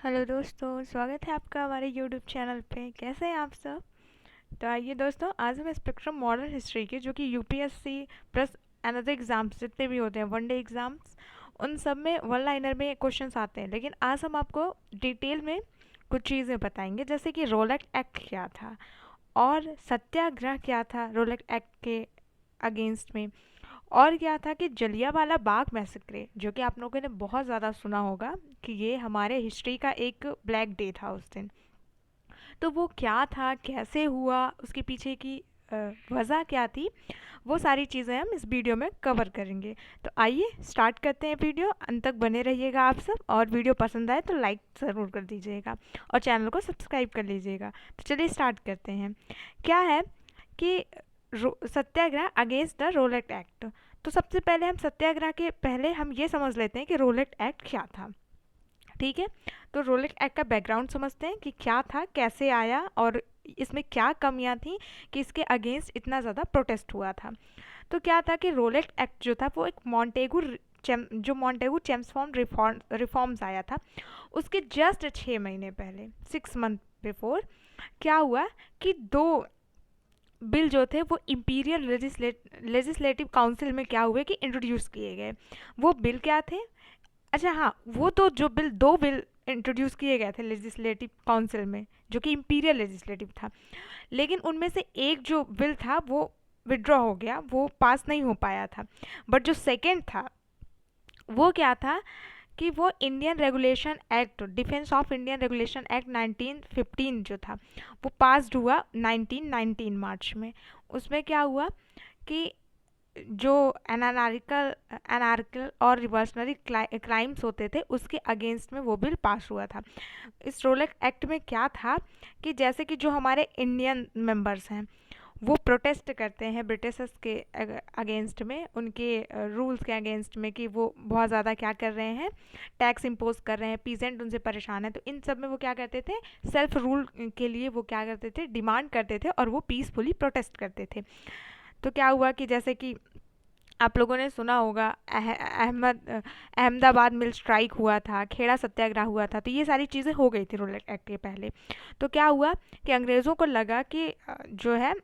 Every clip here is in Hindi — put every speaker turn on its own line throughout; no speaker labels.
हेलो दोस्तों, स्वागत है आपका हमारे यूट्यूब चैनल पे। कैसे हैं आप सब? तो आइए दोस्तों, आज हम स्पेक्ट्रम मॉडर्न हिस्ट्री के जो कि यूपीएससी प्लस अनदर एग्जाम्स जितने भी होते हैं वनडे एग्जाम्स, उन सब में वन लाइनर में क्वेश्चंस आते हैं। लेकिन आज हम आपको डिटेल में कुछ चीज़ें बताएंगे, जैसे कि रोलेट एक्ट क्या था और सत्याग्रह क्या था रोलेट एक्ट के अगेंस्ट में, और क्या था कि जलियांवाला बाग मैसेक्रे, जो कि आप लोगों ने बहुत ज़्यादा सुना होगा कि ये हमारे हिस्ट्री का एक ब्लैक डे था उस दिन। तो वो क्या था, कैसे हुआ, उसके पीछे की वजह क्या थी, वो सारी चीज़ें हम इस वीडियो में कवर करेंगे। तो आइए स्टार्ट करते हैं वीडियो। अंत तक बने रहिएगा आप सब, और वीडियो पसंद आए तो लाइक ज़रूर कर दीजिएगा और चैनल को सब्सक्राइब कर लीजिएगा। तो चलिए स्टार्ट करते हैं। क्या है कि सत्याग्रह अगेंस्ट द रोलेट एक्ट। तो सबसे पहले हम सत्याग्रह के पहले हम ये समझ लेते हैं कि रोलेट एक्ट क्या था। ठीक है, तो रोलेट एक्ट का बैकग्राउंड समझते हैं कि क्या था, कैसे आया और इसमें क्या कमियां थी कि इसके अगेंस्ट इतना ज़्यादा प्रोटेस्ट हुआ था। तो क्या था कि रोलेट एक्ट जो था वो एक मॉन्टेगू चेम्सफॉर्म रिफॉर्म्स आया था, उसके जस्ट 6 महीने पहले, 6 मंथ बिफोर, क्या हुआ कि दो बिल जो थे वो इम्पीरियल लेजिस्लेटिव काउंसिल में क्या हुए कि इंट्रोड्यूस किए गए। वो बिल क्या थे? अच्छा हाँ, वो तो जो बिल, दो बिल इंट्रोड्यूस किए गए थे लेजिस्लेटिव काउंसिल में, जो कि इम्पीरियल लेजिस्लेटिव था। लेकिन उनमें से एक जो बिल था वो विड्रॉ हो गया, वो पास नहीं हो पाया था। बट जो सेकेंड था वो क्या था कि वो Indian regulation act, defence of Indian regulation act 1915 जो था वो पास्ड हुआ 1919 मार्च में। उसमें क्या हुआ कि जो एनार्कल और रिवर्सनरी क्राइम्स होते थे उसके अगेंस्ट में वो बिल पास हुआ था। इस रोलेट एक्ट में क्या था कि जैसे कि जो हमारे इंडियन मेंबर्स हैं वो प्रोटेस्ट करते हैं ब्रिटिशर्स के अगेंस्ट में, उनके रूल्स के अगेंस्ट में, कि वो बहुत ज़्यादा क्या कर रहे हैं, टैक्स इम्पोज कर रहे हैं, पीजेंट उनसे परेशान है। तो इन सब में वो क्या करते थे, सेल्फ रूल के लिए वो क्या करते थे, डिमांड करते थे और वो पीसफुली प्रोटेस्ट करते थे। तो क्या हुआ कि जैसे कि आप लोगों ने सुना होगा अहमदाबाद मिल स्ट्राइक हुआ था, खेड़ा सत्याग्रह हुआ था। तो ये सारी चीज़ें हो गई थी रोलेट एक्ट के पहले। तो क्या हुआ कि अंग्रेज़ों को लगा कि जो है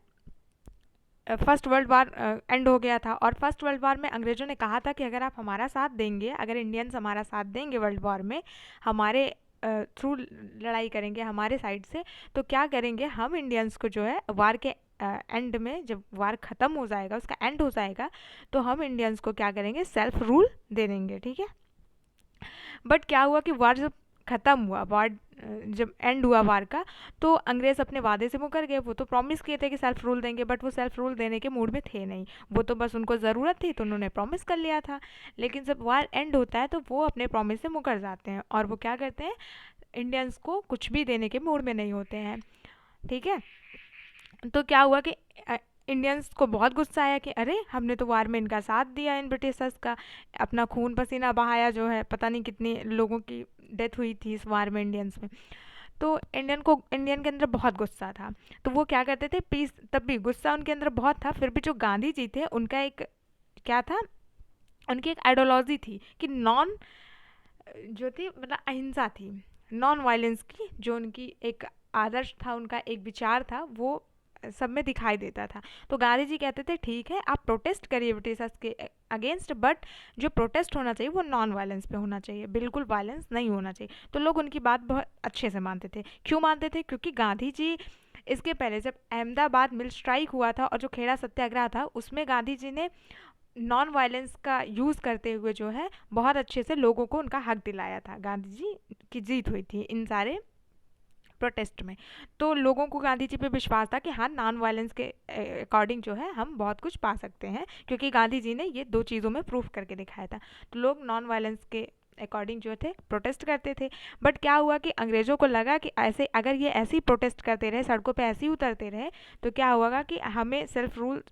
फर्स्ट वर्ल्ड वार एंड हो गया था, और फर्स्ट वर्ल्ड वार में अंग्रेज़ों ने कहा था कि अगर आप हमारा साथ देंगे, अगर इंडियंस हमारा साथ देंगे वर्ल्ड वॉर में, हमारे थ्रू लड़ाई करेंगे हमारे साइड से, तो क्या करेंगे हम इंडियंस को जो है वार के एंड में, जब वार ख़त्म हो जाएगा, उसका एंड हो जाएगा, तो हम इंडियंस को क्या करेंगे, सेल्फ रूल दे देंगे। ठीक है, बट क्या हुआ कि वार जब ख़त्म हुआ, वार जब एंड हुआ वार का, तो अंग्रेज़ अपने वादे से मुकर गए। वो तो प्रॉमिस किए थे कि सेल्फ रूल देंगे, बट वो सेल्फ रूल देने के मूड में थे नहीं। वो तो बस उनको ज़रूरत थी तो उन्होंने प्रॉमिस कर लिया था। लेकिन जब वार एंड होता है तो वो अपने प्रॉमिस से मुकर जाते हैं और वो क्या करते हैं, इंडियंस को कुछ भी देने के मूड में नहीं होते हैं। ठीक है, तो क्या हुआ कि इंडियंस को बहुत गुस्सा आया कि अरे हमने तो वार में इनका साथ दिया, इन ब्रिटिशर्स का, अपना खून पसीना बहाया, जो है पता नहीं कितने लोगों की डेथ हुई थी इस वार में इंडियंस में। तो इंडियन के अंदर बहुत गुस्सा था। तो वो क्या करते थे, पीस, तब भी गुस्सा उनके अंदर बहुत था, फिर भी जो गांधी जी थे उनका एक क्या था, उनकी एक आइडियोलॉजी थी कि नॉन, जो थी मतलब अहिंसा थी, नॉन वायलेंस की, जो उनकी एक आदर्श था, उनका एक विचार था, वो सब में दिखाई देता था। तो गांधी जी कहते थे ठीक है आप प्रोटेस्ट करिए ब्रिटिशर्स के अगेंस्ट, बट जो प्रोटेस्ट होना चाहिए वो नॉन वायलेंस पे होना चाहिए, बिल्कुल वायलेंस नहीं होना चाहिए। तो लोग उनकी बात बहुत अच्छे से मानते थे। क्यों मानते थे? क्योंकि गांधी जी इसके पहले जब अहमदाबाद मिल स्ट्राइक हुआ था और जो खेड़ा सत्याग्रह था उसमें गांधी जी ने नॉन वायलेंस का यूज़ करते हुए जो है बहुत अच्छे से लोगों को उनका हक दिलाया था। गांधी जी की जीत हुई थी इन सारे प्रोटेस्ट में। तो लोगों को गांधी जी पे विश्वास था कि हाँ, नॉन वायलेंस के अकॉर्डिंग जो है हम बहुत कुछ पा सकते हैं, क्योंकि गांधी जी ने ये दो चीज़ों में प्रूफ करके दिखाया था। तो लोग नॉन वायलेंस के अकॉर्डिंग जो थे प्रोटेस्ट करते थे। बट क्या हुआ कि अंग्रेज़ों को लगा कि ऐसे अगर ये ऐसे ही प्रोटेस्ट करते रहे, सड़कों पे ऐसे ही उतरते रहे, तो क्या होगा कि हमें सेल्फ रूल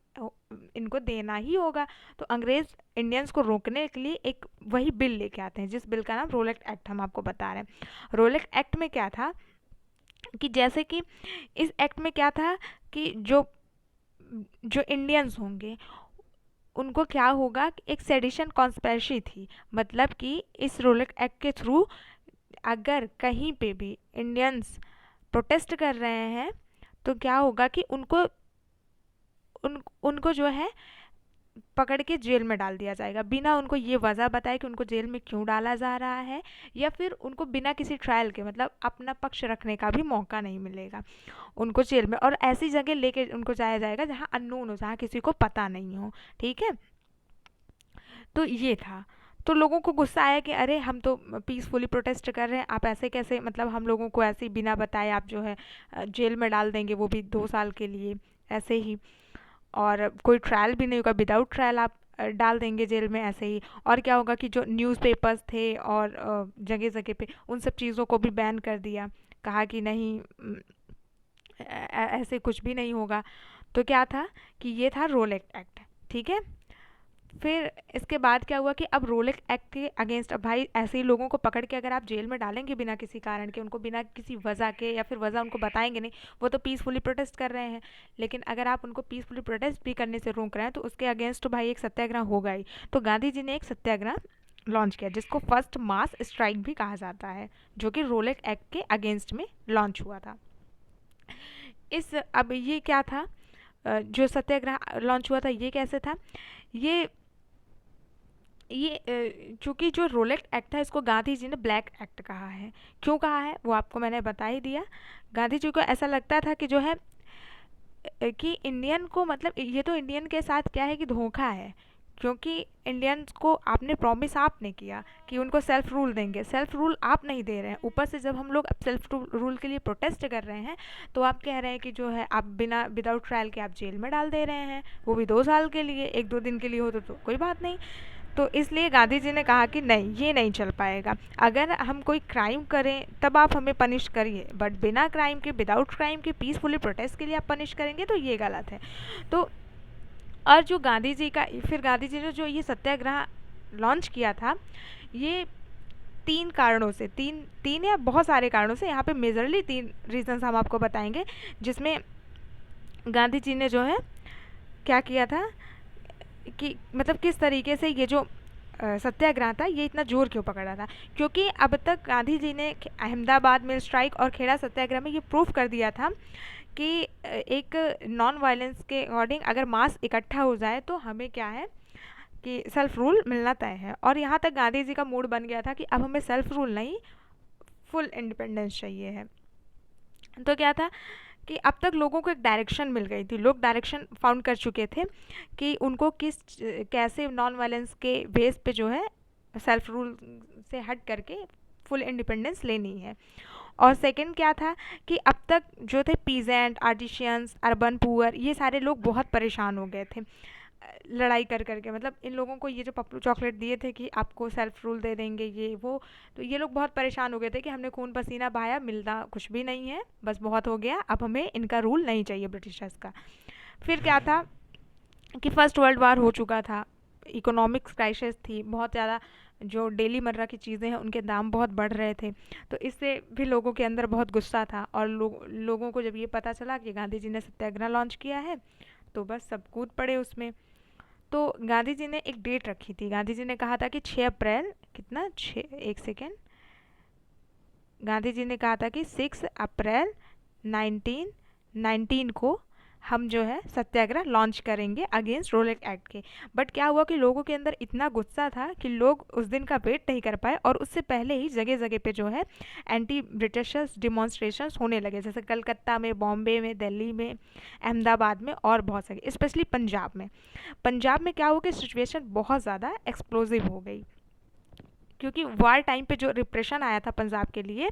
इनको देना ही होगा। तो अंग्रेज़ इंडियंस को रोकने के लिए एक वही बिल लेके आते हैं, जिस बिल का नाम रोलेट एक्ट हम आपको बता रहे हैं। रोलेट एक्ट में क्या था कि जैसे कि इस एक्ट में क्या था कि जो जो इंडियंस होंगे उनको क्या होगा कि एक सेडिशन कॉन्स्पिरेसी थी, मतलब कि इस रोलेट एक्ट के थ्रू अगर कहीं पे भी इंडियंस प्रोटेस्ट कर रहे हैं तो क्या होगा कि उनको जो है पकड़ के जेल में डाल दिया जाएगा, बिना उनको ये वजह बताए कि उनको जेल में क्यों डाला जा रहा है, या फिर उनको बिना किसी ट्रायल के मतलब अपना पक्ष रखने का भी मौका नहीं मिलेगा उनको जेल में। और ऐसी जगह लेके उनको जाया जाएगा जहाँ अननोन हो, जहाँ किसी को पता नहीं हो। ठीक है, तो ये था। तो लोगों को गुस्सा आया कि अरे हम तो पीसफुली प्रोटेस्ट कर रहे हैं, आप ऐसे कैसे, मतलब हम लोगों को ऐसे ही बिना बताए आप जो है जेल में डाल देंगे, वो भी 2 साल के लिए ऐसे ही, और कोई ट्रायल भी नहीं होगा, विदाउट ट्रायल आप डाल देंगे जेल में ऐसे ही। और क्या होगा कि जो न्यूज़पेपर्स थे और जगह जगह पे उन सब चीज़ों को भी बैन कर दिया, कहा कि नहीं ऐसे कुछ भी नहीं होगा। तो क्या था कि ये था रोल एक्ट। ठीक है, फिर इसके बाद क्या हुआ कि अब रोल एक्ट के अगेंस्ट, अब भाई ऐसे ही लोगों को पकड़ के अगर आप जेल में डालेंगे बिना किसी कारण के, उनको बिना किसी वजह के, या फिर वजह उनको बताएंगे नहीं, वो तो पीसफुली प्रोटेस्ट कर रहे हैं, लेकिन अगर आप उनको पीसफुली प्रोटेस्ट भी करने से रोक रहे हैं तो उसके अगेंस्ट तो भाई एक सत्याग्रह होगा ही। तो गांधी जी ने एक सत्याग्रह लॉन्च किया जिसको फर्स्ट मास स्ट्राइक भी कहा जाता है, जो कि रोल एक्ट के अगेंस्ट में लॉन्च हुआ था। अब ये क्या था, जो सत्याग्रह लॉन्च हुआ था ये कैसे था, ये चूंकि जो रोलेट एक्ट था इसको गांधी जी ने ब्लैक एक्ट कहा है। क्यों कहा है वो आपको मैंने बता ही दिया। गांधी जी को ऐसा लगता था कि जो है कि इंडियन को, मतलब ये तो इंडियन के साथ क्या है कि धोखा है, क्योंकि इंडियंस को आपने प्रॉमिस आपने किया कि उनको सेल्फ रूल देंगे, सेल्फ रूल आप नहीं दे रहे हैं। ऊपर से जब हम लोग अब सेल्फ रूल के लिए प्रोटेस्ट कर रहे हैं तो आप कह रहे हैं कि जो है आप बिना विदाउट ट्रायल के आप जेल में डाल दे रहे हैं, वो भी 2 साल के लिए। 1-2 दिन के लिए हो तो कोई बात नहीं। तो इसलिए गांधी जी ने कहा कि नहीं, ये नहीं चल पाएगा। अगर हम कोई क्राइम करें तब आप हमें पनिश करिए, बट बिना क्राइम के, विदाउट क्राइम के पीसफुली प्रोटेस्ट के लिए आप पनिश करेंगे तो ये गलत है। तो और जो गांधी जी का, फिर गांधी जी ने जो ये सत्याग्रह लॉन्च किया था, ये 3 कारणों से, तीन या बहुत सारे कारणों से, यहाँ पे मेजरली 3 रीजंस हम आपको बताएंगे जिसमें गांधी जी ने जो है क्या किया था, कि मतलब किस तरीके से ये जो सत्याग्रह था ये इतना जोर क्यों पकड़ा था। क्योंकि अब तक गांधी जी ने अहमदाबाद मिल स्ट्राइक और खेड़ा सत्याग्रह में ये प्रूफ कर दिया था कि एक नॉन वायलेंस के अकॉर्डिंग अगर मास इकट्ठा हो जाए तो हमें क्या है कि सेल्फ रूल मिलना तय है। और यहाँ तक गांधी जी का मूड बन गया था कि अब हमें सेल्फ रूल नहीं, फुल इंडिपेंडेंस चाहिए है। तो क्या था कि अब तक लोगों को एक डायरेक्शन मिल गई थी, लोग डायरेक्शन फाउंड कर चुके थे कि उनको कैसे नॉन वायलेंस के बेस पे जो है सेल्फ रूल से हट करके फुल इंडिपेंडेंस लेनी है। और सेकंड क्या था कि अब तक जो थे पीजेंट, आर्टिशियंस, अर्बन पुअर, ये सारे लोग बहुत परेशान हो गए थे लड़ाई कर करके। मतलब इन लोगों को ये जो पप्पू चॉकलेट दिए थे कि आपको सेल्फ रूल दे देंगे ये वो, तो ये लोग बहुत परेशान हो गए थे कि हमने खून पसीना बहाया, मिलता कुछ भी नहीं है, बस बहुत हो गया, अब हमें इनका रूल नहीं चाहिए ब्रिटिशर्स का। फिर क्या था कि फर्स्ट वर्ल्ड वार हो चुका था, इकोनॉमिक्स क्राइसिस थी बहुत ज़्यादा, जो डेली मर्रा की चीज़ें हैं उनके दाम बहुत बढ़ रहे थे। तो इससे भी लोगों के अंदर बहुत गुस्सा था। और लोगों को जब ये पता चला कि गांधी जी ने सत्याग्रह लॉन्च किया है तो बस सब कूद पड़े उसमें। तो गांधी जी ने एक डेट रखी थी, गांधी जी ने कहा था कि 6 अप्रैल, कितना, 1 सेकेंड, गांधी जी ने कहा था कि 6 अप्रैल 1919 को हम जो है सत्याग्रह लॉन्च करेंगे अगेंस्ट रोलेट एक्ट के। बट क्या हुआ कि लोगों के अंदर इतना गुस्सा था कि लोग उस दिन का वेट नहीं कर पाए, और उससे पहले ही जगह जगह पे जो है एंटी ब्रिटिशर्स डिमॉन्स्ट्रेशंस होने लगे, जैसे कलकत्ता में, बॉम्बे में, दिल्ली में, अहमदाबाद में और बहुत सारे, स्पेशली पंजाब में। पंजाब में क्या हुआ कि सिचुएशन बहुत ज़्यादा एक्सप्लोजिव हो गई, क्योंकि वार टाइम पे जो रिप्रेशन आया था पंजाब के लिए,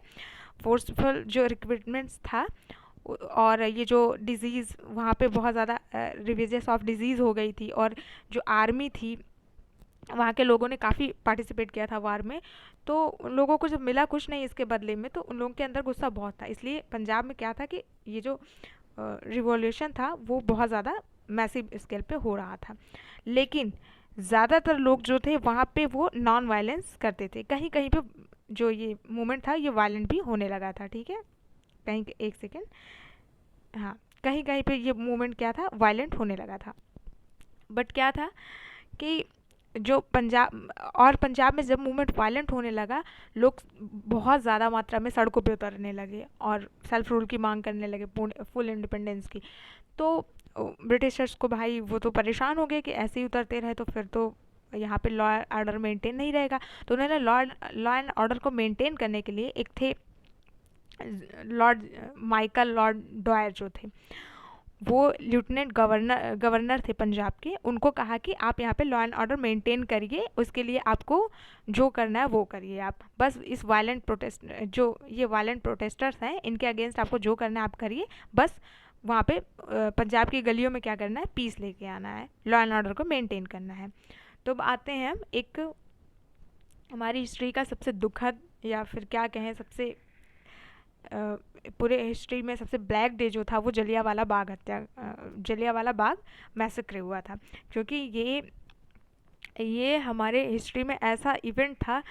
फोर्सफुल जो रिक्रूटमेंट्स था, और ये जो डिज़ीज़ वहाँ पे बहुत ज़्यादा रिविजेस ऑफ डिज़ीज़ हो गई थी, और जो आर्मी थी वहाँ के लोगों ने काफ़ी पार्टिसिपेट किया था वार में, तो लोगों को जब मिला कुछ नहीं इसके बदले में, तो उन लोगों के अंदर गुस्सा बहुत था। इसलिए पंजाब में क्या था कि ये जो रिवॉल्यूशन था वो बहुत ज़्यादा मैसिव स्केल पे हो रहा था। लेकिन ज़्यादातर लोग जो थे वहाँ पे वो नॉन वायलेंस करते थे, कहीं कहीं पे जो ये मूवमेंट था ये वायलेंट भी होने लगा था। ठीक है, कहीं, 1 सेकेंड, हाँ, कहीं कहीं पे ये मूवमेंट क्या था, वायलेंट होने लगा था। बट क्या था कि जो पंजाब में जब मूवमेंट वायलेंट होने लगा, लोग बहुत ज़्यादा मात्रा में सड़कों पे उतरने लगे और सेल्फ रूल की मांग करने लगे, फुल इंडिपेंडेंस की। तो ब्रिटिशर्स को भाई वो तो परेशान हो गए कि ऐसे ही उतरते रहे तो फिर तो यहाँ पे लॉ ऑर्डर मेंटेन नहीं रहेगा। तो उन्होंने लॉ एंड ऑर्डर को मेंटेन करने के लिए एक थे लॉर्ड माइकल लॉर्ड डॉयर जो थे, वो लेफ्टिनेंट गवर्नर थे पंजाब के। उनको कहा कि आप यहाँ पे लॉ एंड ऑर्डर मेंटेन करिए, उसके लिए आपको जो करना है वो करिए। आप बस इस जो ये वायलेंट प्रोटेस्टर्स हैं इनके अगेंस्ट आपको जो करना है आप करिए, बस वहाँ पे पंजाब की गलियों में क्या करना है, पीस लेके आना है, लॉ एंड ऑर्डर को मेंटेन करना है। तो अब आते हैं हम एक हमारी हिस्ट्री का सबसे दुखद या फिर क्या कहें सबसे पूरे हिस्ट्री में सबसे ब्लैक डे जो था वो जलियांवाला बाग मैसेक्रे हुआ था। क्योंकि ये हमारे हिस्ट्री में ऐसा इवेंट था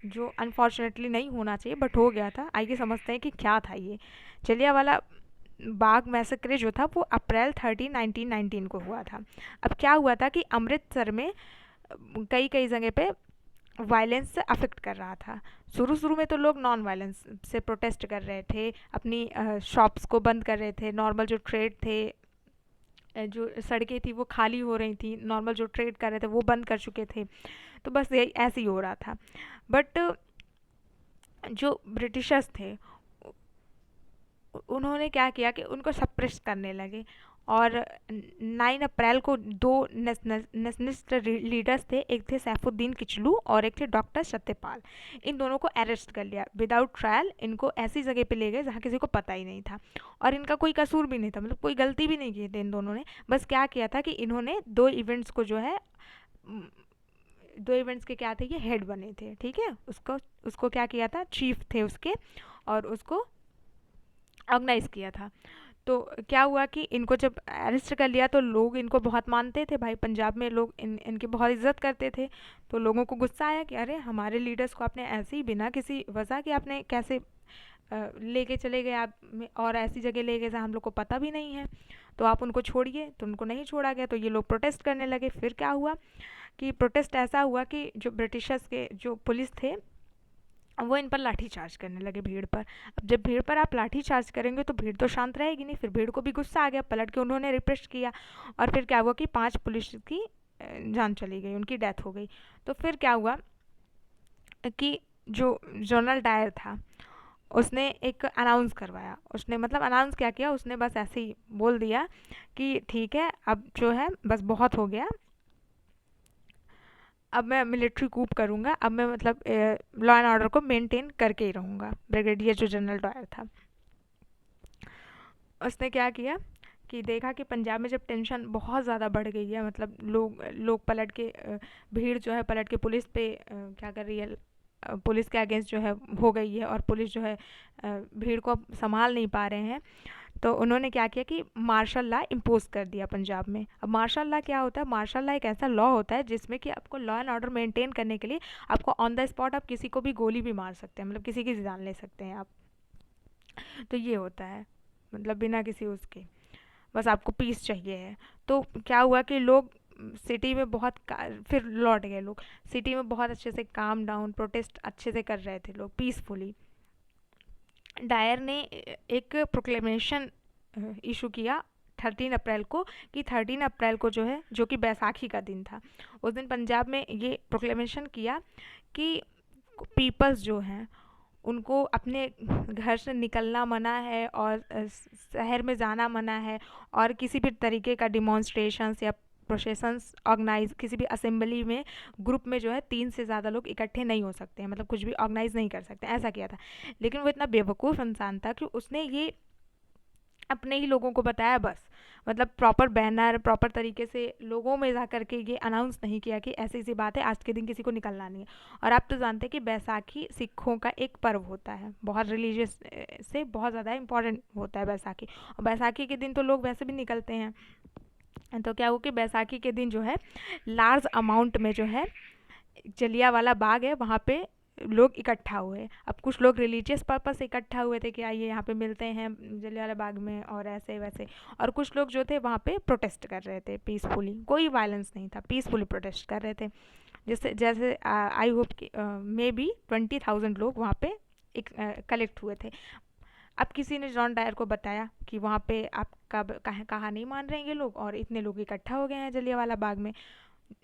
जो अनफॉर्चुनेटली नहीं होना चाहिए बट हो गया था। आइए समझते हैं कि क्या था ये जलियांवाला बाग मैसेक्रे जो था वो अप्रैल 30, 1919 को हुआ था। अब क्या हुआ था कि अमृतसर में कई जगह पे वायलेंस से अफेक्ट कर रहा था। शुरू में तो लोग नॉन वायलेंस से प्रोटेस्ट कर रहे थे, अपनी शॉप्स को बंद कर रहे थे, नॉर्मल जो ट्रेड थे, जो सड़कें थी वो खाली हो रही थी, नॉर्मल जो ट्रेड कर रहे थे वो बंद कर चुके थे। तो बस यही ऐसे ही हो रहा था। बट जो ब्रिटिशर्स थे उन्होंने क्या किया कि उनको सप्रेस करने लगे। और 9 अप्रैल को दो नेशनलिस्ट लीडर्स थे, एक थे सैफुद्दीन किचलू और एक थे डॉक्टर सत्यपाल। इन दोनों को अरेस्ट कर लिया विदाउट ट्रायल। इनको ऐसी जगह पे ले गए जहाँ किसी को पता ही नहीं था और इनका कोई कसूर भी नहीं था, मतलब कोई गलती भी नहीं की थी इन दोनों ने। बस क्या किया था कि इन्होंने दो इवेंट्स को जो है दो इवेंट्स के क्या थे, ये हेड बने थे, ठीक है। उसको क्या किया था, चीफ थे उसके, और उसको ऑर्गेनाइज किया था। तो क्या हुआ कि इनको जब अरेस्ट कर लिया तो लोग इनको बहुत मानते थे भाई, पंजाब में लोग इनकी बहुत इज्जत करते थे। तो लोगों को गुस्सा आया कि अरे हमारे लीडर्स को आपने ऐसे ही बिना किसी वजह के आपने कैसे लेके चले गए आप, और ऐसी जगह ले गए जहाँ हम लोग को पता भी नहीं है, तो आप उनको छोड़िए। तो उनको नहीं छोड़ा गया, तो ये लोग प्रोटेस्ट करने लगे। फिर क्या हुआ कि प्रोटेस्ट ऐसा हुआ कि जो ब्रिटिशर्स के जो पुलिस थे वो इन पर लाठी चार्ज करने लगे, भीड़ पर। अब जब भीड़ पर आप लाठी चार्ज करेंगे तो भीड़ तो शांत रहेगी नहीं, फिर भीड़ को भी गुस्सा आ गया, पलट के उन्होंने रिप्रेस किया। और फिर क्या हुआ कि 5 पुलिस की जान चली गई, उनकी डेथ हो गई। तो फिर क्या हुआ कि जो जनरल डायर था उसने एक अनाउंस करवाया। उसने मतलब अनाउंस क्या किया, उसने बस ऐसे ही बोल दिया कि ठीक है अब जो है बस बहुत हो गया, अब मैं मिलिट्री कूप करूँगा, अब मैं मतलब लॉ एंड ऑर्डर को मेंटेन करके ही रहूँगा। ब्रिगेडियर जो जनरल डायर था उसने क्या किया कि देखा कि पंजाब में जब टेंशन बहुत ज़्यादा बढ़ गई है, मतलब लोग पलट के भीड़ जो है पलट के पुलिस पे क्या कर रही है, पुलिस के अगेंस्ट जो है हो गई है, और पुलिस जो है भीड़ को अब संभाल नहीं पा रहे हैं। तो उन्होंने क्या किया कि मार्शल लॉ इम्पोज कर दिया पंजाब में। अब मार्शल लॉ क्या होता है, मार्शल लॉ एक ऐसा लॉ होता है जिसमें कि आपको लॉ एंड ऑर्डर मेंटेन करने के लिए आपको ऑन द स्पॉट आप किसी को भी गोली भी मार सकते हैं, मतलब किसी की जान ले सकते हैं आप। तो ये होता है, मतलब बिना किसी उसके, बस आपको पीस चाहिए है। तो क्या हुआ कि लोग सिटी में फिर लौट गए लोग सिटी में, बहुत अच्छे से काम डाउन प्रोटेस्ट अच्छे से कर रहे थे लोग पीसफुली। डायर ने एक प्रोक्लेमेशन इशू किया 13 अप्रैल को, कि 13 अप्रैल को जो है, जो कि बैसाखी का दिन था, उस दिन पंजाब में ये प्रोक्लेमेशन किया कि पीपल्स जो हैं उनको अपने घर से निकलना मना है और शहर में जाना मना है, और किसी भी तरीके का डिमॉन्स्ट्रेशंस या प्रोसेशंस ऑर्गेनाइज, किसी भी असेंबली में ग्रुप में जो है 3 से ज़्यादा लोग इकट्ठे नहीं हो सकते हैं, मतलब कुछ भी ऑर्गेनाइज नहीं कर सकते, ऐसा किया था। लेकिन वो इतना बेवकूफ़ इंसान था कि उसने ये अपने ही लोगों को बताया बस, मतलब प्रॉपर बैनर प्रॉपर तरीके से लोगों में जा करके ये अनाउंस नहीं किया कि ऐसी ऐसी बात है, आज के दिन किसी को निकलना नहीं है। और आप तो जानते हैं कि बैसाखी सिखों का एक पर्व होता है, बहुत रिलीजियस से बहुत ज़्यादा इंपॉर्टेंट होता है बैसाखी, और बैसाखी के दिन तो लोग वैसे भी निकलते हैं। तो क्या हुआ कि बैसाखी के दिन जो है लार्ज अमाउंट में जो है जलियांवाला बाग है वहाँ पे लोग इकट्ठा हुए। अब कुछ लोग रिलीजियस पर्पस से इकट्ठा हुए थे कि आइए यहाँ पे मिलते हैं जलियांवाला बाग में, और ऐसे वैसे, और कुछ लोग जो थे वहाँ पे प्रोटेस्ट कर रहे थे पीसफुली, कोई वायलेंस नहीं था, पीसफुली प्रोटेस्ट कर रहे थे। जैसे जैसे आई होप कि मे बी 20,000 लोग वहाँ पे एक कलेक्ट हुए थे। अब किसी ने जॉन डायर को बताया कि वहाँ पे आप कहा नहीं मान रहे हैं ये लोग, और इतने लोग इकट्ठा हो गए हैं जलियांवाला बाग में।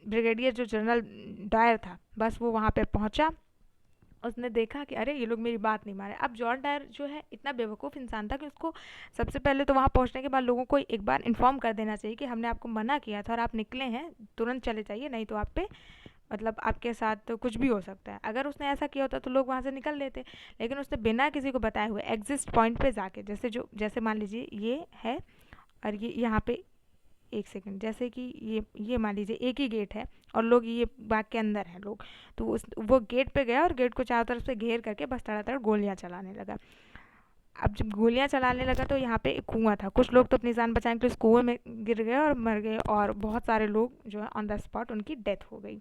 ब्रिगेडियर जो जनरल डायर था, बस वो वहाँ पे पहुँचा, उसने देखा कि अरे ये लोग मेरी बात नहीं मान रहे। अब जॉन डायर जो है इतना बेवकूफ़ इंसान था कि उसको सबसे पहले तो वहाँ पहुँचने के बाद लोगों को एक बार इन्फॉर्म कर देना चाहिए कि हमने आपको मना किया था और आप निकले हैं, तुरंत चले जाइए, नहीं तो आप पे मतलब आपके साथ तो कुछ भी हो सकता है। अगर उसने ऐसा किया होता तो लोग वहाँ से निकल लेते, लेकिन उसने बिना किसी को बताए हुए एग्जिस्ट पॉइंट पे जाके, जैसे मान लीजिए ये है और ये यहाँ पे, एक सेकंड, जैसे कि ये मान लीजिए एक ही गेट है और लोग ये बाग के अंदर हैं लोग, तो वो गेट पे गया और गेट को चारों तरफ से घेर करके बस तड़ातड़ गोलियां चलाने लगा। अब जब गोलियां चलाने लगा तो यहाँ पे एक कुआं था, कुछ लोग तो अपनी जान बचाने के लिए उस कुएं में गिर गए और मर गए, और बहुत सारे लोग जो है ऑन द स्पॉट उनकी डेथ हो गई।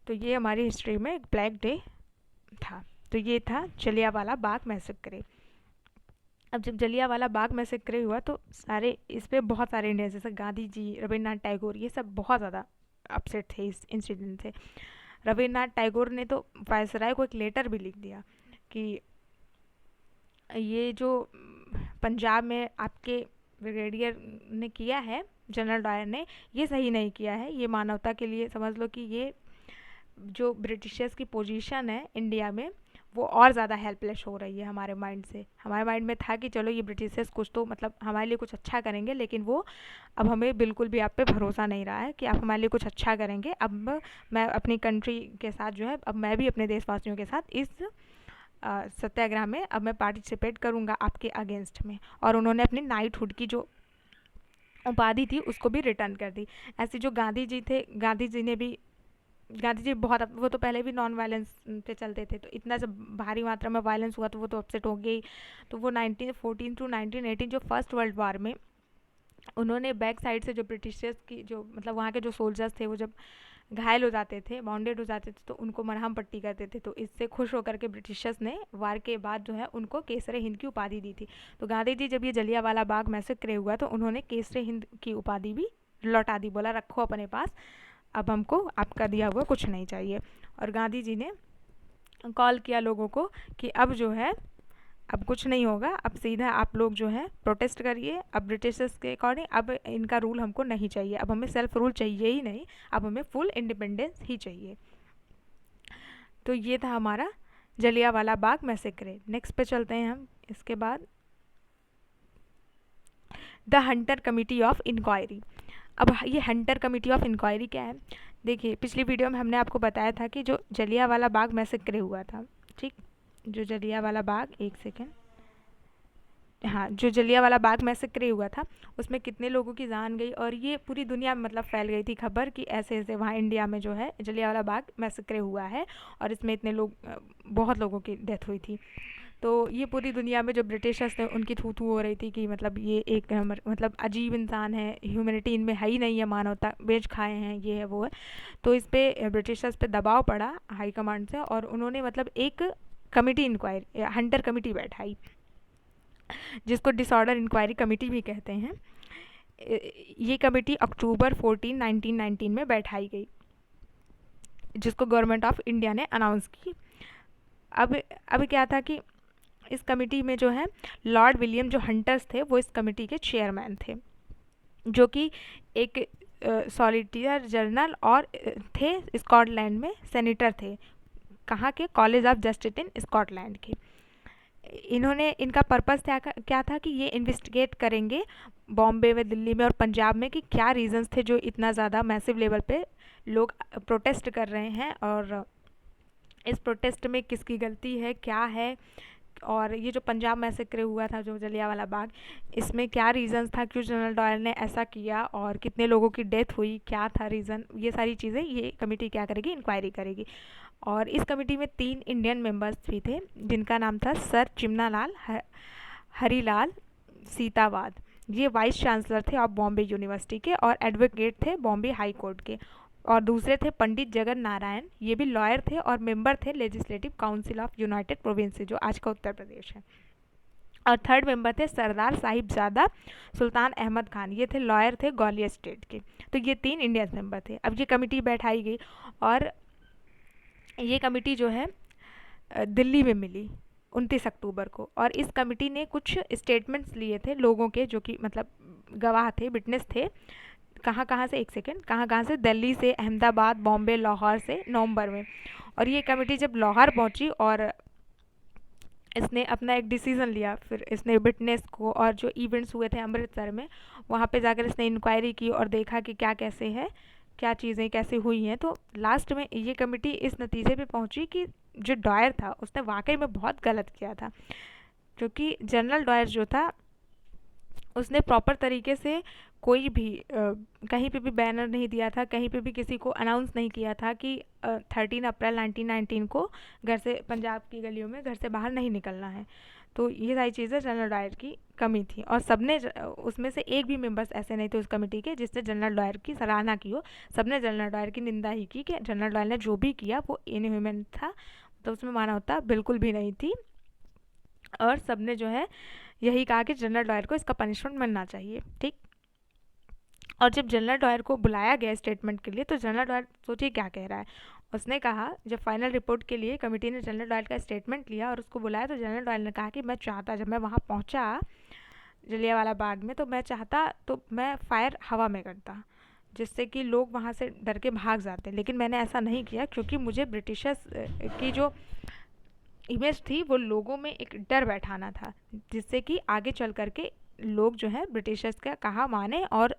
तो ये हमारी हिस्ट्री में एक ब्लैक डे था। तो ये था जलियांवाला बाग मैसेक्रे। अब जब जलियांवाला बाग मैसेक्रे हुआ तो सारे इस पे बहुत सारे इंडियंस जैसे गांधी जी, रविन्द्रनाथ टैगोर, ये सब बहुत ज़्यादा अपसेट थे इस इंसिडेंट से। रविन्द्रनाथ टैगोर ने तो वायसराय को एक लेटर भी लिख दिया कि ये जो पंजाब में आपके ब्रिगेडियर ने किया है, जनरल डायर ने, ये सही नहीं किया है। ये मानवता के लिए समझ लो कि ये जो ब्रिटिशर्स की पोजीशन है इंडिया में, वो और ज़्यादा हेल्पलेस हो रही है हमारे माइंड से। हमारे माइंड में था कि चलो ये ब्रिटिशर्स कुछ तो मतलब हमारे लिए कुछ अच्छा करेंगे, लेकिन वो अब हमें बिल्कुल भी आप पे भरोसा नहीं रहा है कि आप हमारे लिए कुछ अच्छा करेंगे। अब मैं अपनी कंट्री के साथ जो है, अब मैं भी अपने देशवासियों के साथ इस सत्याग्रह में अब मैं पार्टिसिपेट करूँगा आपके अगेंस्ट में। और उन्होंने अपनी नाइटहुड की जो उपाधि थी उसको भी रिटर्न कर दी। ऐसे जो गांधी जी थे, गांधी जी बहुत, वो तो पहले भी नॉन वायलेंस पे चलते थे, तो इतना जब भारी मात्रा में वायलेंस हुआ तो वो तो अपसेट हो गई। तो वो 1914 टू 1918 जो फर्स्ट वर्ल्ड वॉर में उन्होंने बैक साइड से जो ब्रिटिशर्स की जो मतलब वहाँ के जो सोल्जर्स थे, वो जब घायल हो जाते थे, बाउंडेड हो जाते थे, तो उनको मरहम पट्टी करते थे। तो इससे खुश होकर के ब्रिटिशर्स ने वार के बाद जो है उनको केसरे हिंद की उपाधि दी थी। तो गांधी जी जब ये जलियांवाला बाग मैसेक्रे हुआ तो उन्होंने केसरे हिंद की उपाधि भी लौटा दी, बोला रखो अपने पास, अब हमको आपका दिया हुआ कुछ नहीं चाहिए। और गांधी जी ने कॉल किया लोगों को कि अब जो है अब कुछ नहीं होगा, अब सीधा आप लोग जो है प्रोटेस्ट करिए, अब ब्रिटिशर्स के अकॉर्डिंग अब इनका रूल हमको नहीं चाहिए, अब हमें सेल्फ रूल चाहिए ही नहीं, अब हमें फुल इंडिपेंडेंस ही चाहिए। तो ये था हमारा जलियांवाला बाग मैसेक्रे। नेक्स्ट पे चलते हैं हम। इसके बाद the Hunter committee of inquiry. अब ये हंटर कमिटी ऑफ इंक्वायरी क्या है? देखिए, पिछली वीडियो में हमने आपको बताया था कि जो जलियांवाला बाग मैसेक्रे हुआ था, ठीक, जो जलियांवाला बाग, एक सेकेंड, हाँ, जो जलियांवाला बाग मैसेक्रे हुआ था उसमें कितने लोगों की जान गई, और ये पूरी दुनिया में मतलब फैल गई थी खबर कि ऐसे ऐसे वहाँ इंडिया में जो है जलियांवाला बाग मैसेक्रे हुआ है और इसमें इतने लोग, बहुत लोगों की डेथ हुई थी। तो ये पूरी दुनिया में जो ब्रिटिशर्स थे उनकी थू थू हो रही थी कि मतलब ये एक मतलब अजीब इंसान है, ह्यूमैनिटी इनमें है ही नहीं है, मानवता बेच खाए हैं, ये है वो है। तो इस पर ब्रिटिशर्स पे दबाव पड़ा हाई कमांड से, और उन्होंने मतलब एक कमिटी इंक्वायरी, हंटर कमिटी बैठाई, जिसको डिसऑर्डर इंक्वायरी कमेटी भी कहते हैं। ये कमेटी अक्टूबर 14, 1919 में बैठाई गई, जिसको गवर्नमेंट ऑफ इंडिया ने अनाउंस की। अब क्या था कि इस कमेटी में जो है लॉर्ड विलियम जो हंटर्स थे वो इस कमेटी के चेयरमैन थे, जो कि एक सॉलिसिटर जनरल और थे स्कॉटलैंड में, सेनेटर थे, कहाँ के? College of justice in Scotland के। इन्होंने, इनका पर्पस क्या था कि ये इन्वेस्टिगेट करेंगे बॉम्बे में, दिल्ली में और पंजाब में कि क्या रीजंस थे जो इतना ज़्यादा मैसिव लेवल पे लोग प्रोटेस्ट कर रहे हैं, और इस प्रोटेस्ट में किसकी गलती है, क्या है, और ये जो पंजाब मैसेक्रे हुआ था जो जलियांवाला बाग, इसमें क्या रीज़न्स था, क्यों जनरल डायर ने ऐसा किया, और कितने लोगों की डेथ हुई, क्या था रीज़न, ये सारी चीज़ें ये कमेटी क्या करेगी? इंक्वायरी करेगी। और इस कमेटी में 3 इंडियन मेंबर्स भी थे, जिनका नाम था सर चिमनालाल हरीलाल सीतावाद। ये वाइस चांसलर थे ऑफ बॉम्बे यूनिवर्सिटी के और एडवोकेट थे बॉम्बे हाई कोर्ट के। और दूसरे थे पंडित जगन नारायण, ये भी लॉयर थे और मेंबर थे legislative council of United provinces, जो आज का उत्तर प्रदेश है। और थर्ड मेंबर थे सरदार साहिबजादा सुल्तान अहमद खान, ये थे लॉयर थे ग्वालियर स्टेट के। तो ये 3 इंडियन मेंबर थे। अब ये कमेटी बैठाई गई और ये कमेटी जो है दिल्ली में मिली 29 अक्टूबर को, और इस कमेटी ने कुछ स्टेटमेंट्स लिए थे लोगों के, जो कि मतलब गवाह थे, विटनेस थे। कहाँ कहाँ से, एक सेकेंड, कहाँ कहाँ से, दिल्ली से, अहमदाबाद, बॉम्बे, लाहौर से, नवंबर में। और ये कमेटी जब लाहौर पहुंची और इसने अपना एक डिसीज़न लिया, फिर इसने विटनेस को और जो इवेंट्स हुए थे अमृतसर में, वहाँ पे जाकर इसने इंक्वायरी की और देखा कि क्या कैसे है, क्या चीज़ें कैसे हुई हैं। तो लास्ट में ये कमेटी इस नतीजे पे पहुंची कि जो डॉयर था उसने वाकई में बहुत गलत किया था, क्योंकि जनरल डॉयर जो था उसने प्रॉपर तरीके से कोई भी कहीं पे भी बैनर नहीं दिया था, कहीं पे भी किसी को अनाउंस नहीं किया था कि 13 अप्रैल 1919 को घर से, पंजाब की गलियों में घर से बाहर नहीं निकलना है। तो ये सारी चीज़ें जनरल डॉयर की कमी थी, और सबने उसमें से एक भी मेंबर्स ऐसे नहीं थे उस कमेटी के जिसने जनरल डॉयर की सराहना की हो। सबने जनरल डॉयर की निंदा ही की कि जनरल डॉयर ने जो भी किया वो इनह्यूमन था, तो उसमें मानवता बिल्कुल भी नहीं थी। और सबने जो है यही कहा कि जनरल डॉयर को इसका पनिशमेंट मिलना चाहिए, ठीक। और जब जनरल डॉयर को बुलाया गया स्टेटमेंट के लिए, तो जनरल डॉयर सोचिए क्या कह रहा है। उसने कहा, जब फाइनल रिपोर्ट के लिए कमेटी ने जनरल डॉयर का स्टेटमेंट लिया और उसको बुलाया, तो जनरल डॉयर ने कहा कि मैं चाहता, जब मैं वहाँ पहुँचा जलियांवाला बाग में, तो मैं चाहता तो मैं फायर हवा में करता, जिससे कि लोग वहाँ से डर के भाग जाते, लेकिन मैंने ऐसा नहीं किया क्योंकि मुझे ब्रिटिशर्स की जो इमेज थी वो लोगों में एक डर बैठाना था, जिससे कि आगे चल करके लोग जो है ब्रिटिशर्स का कहा माने। और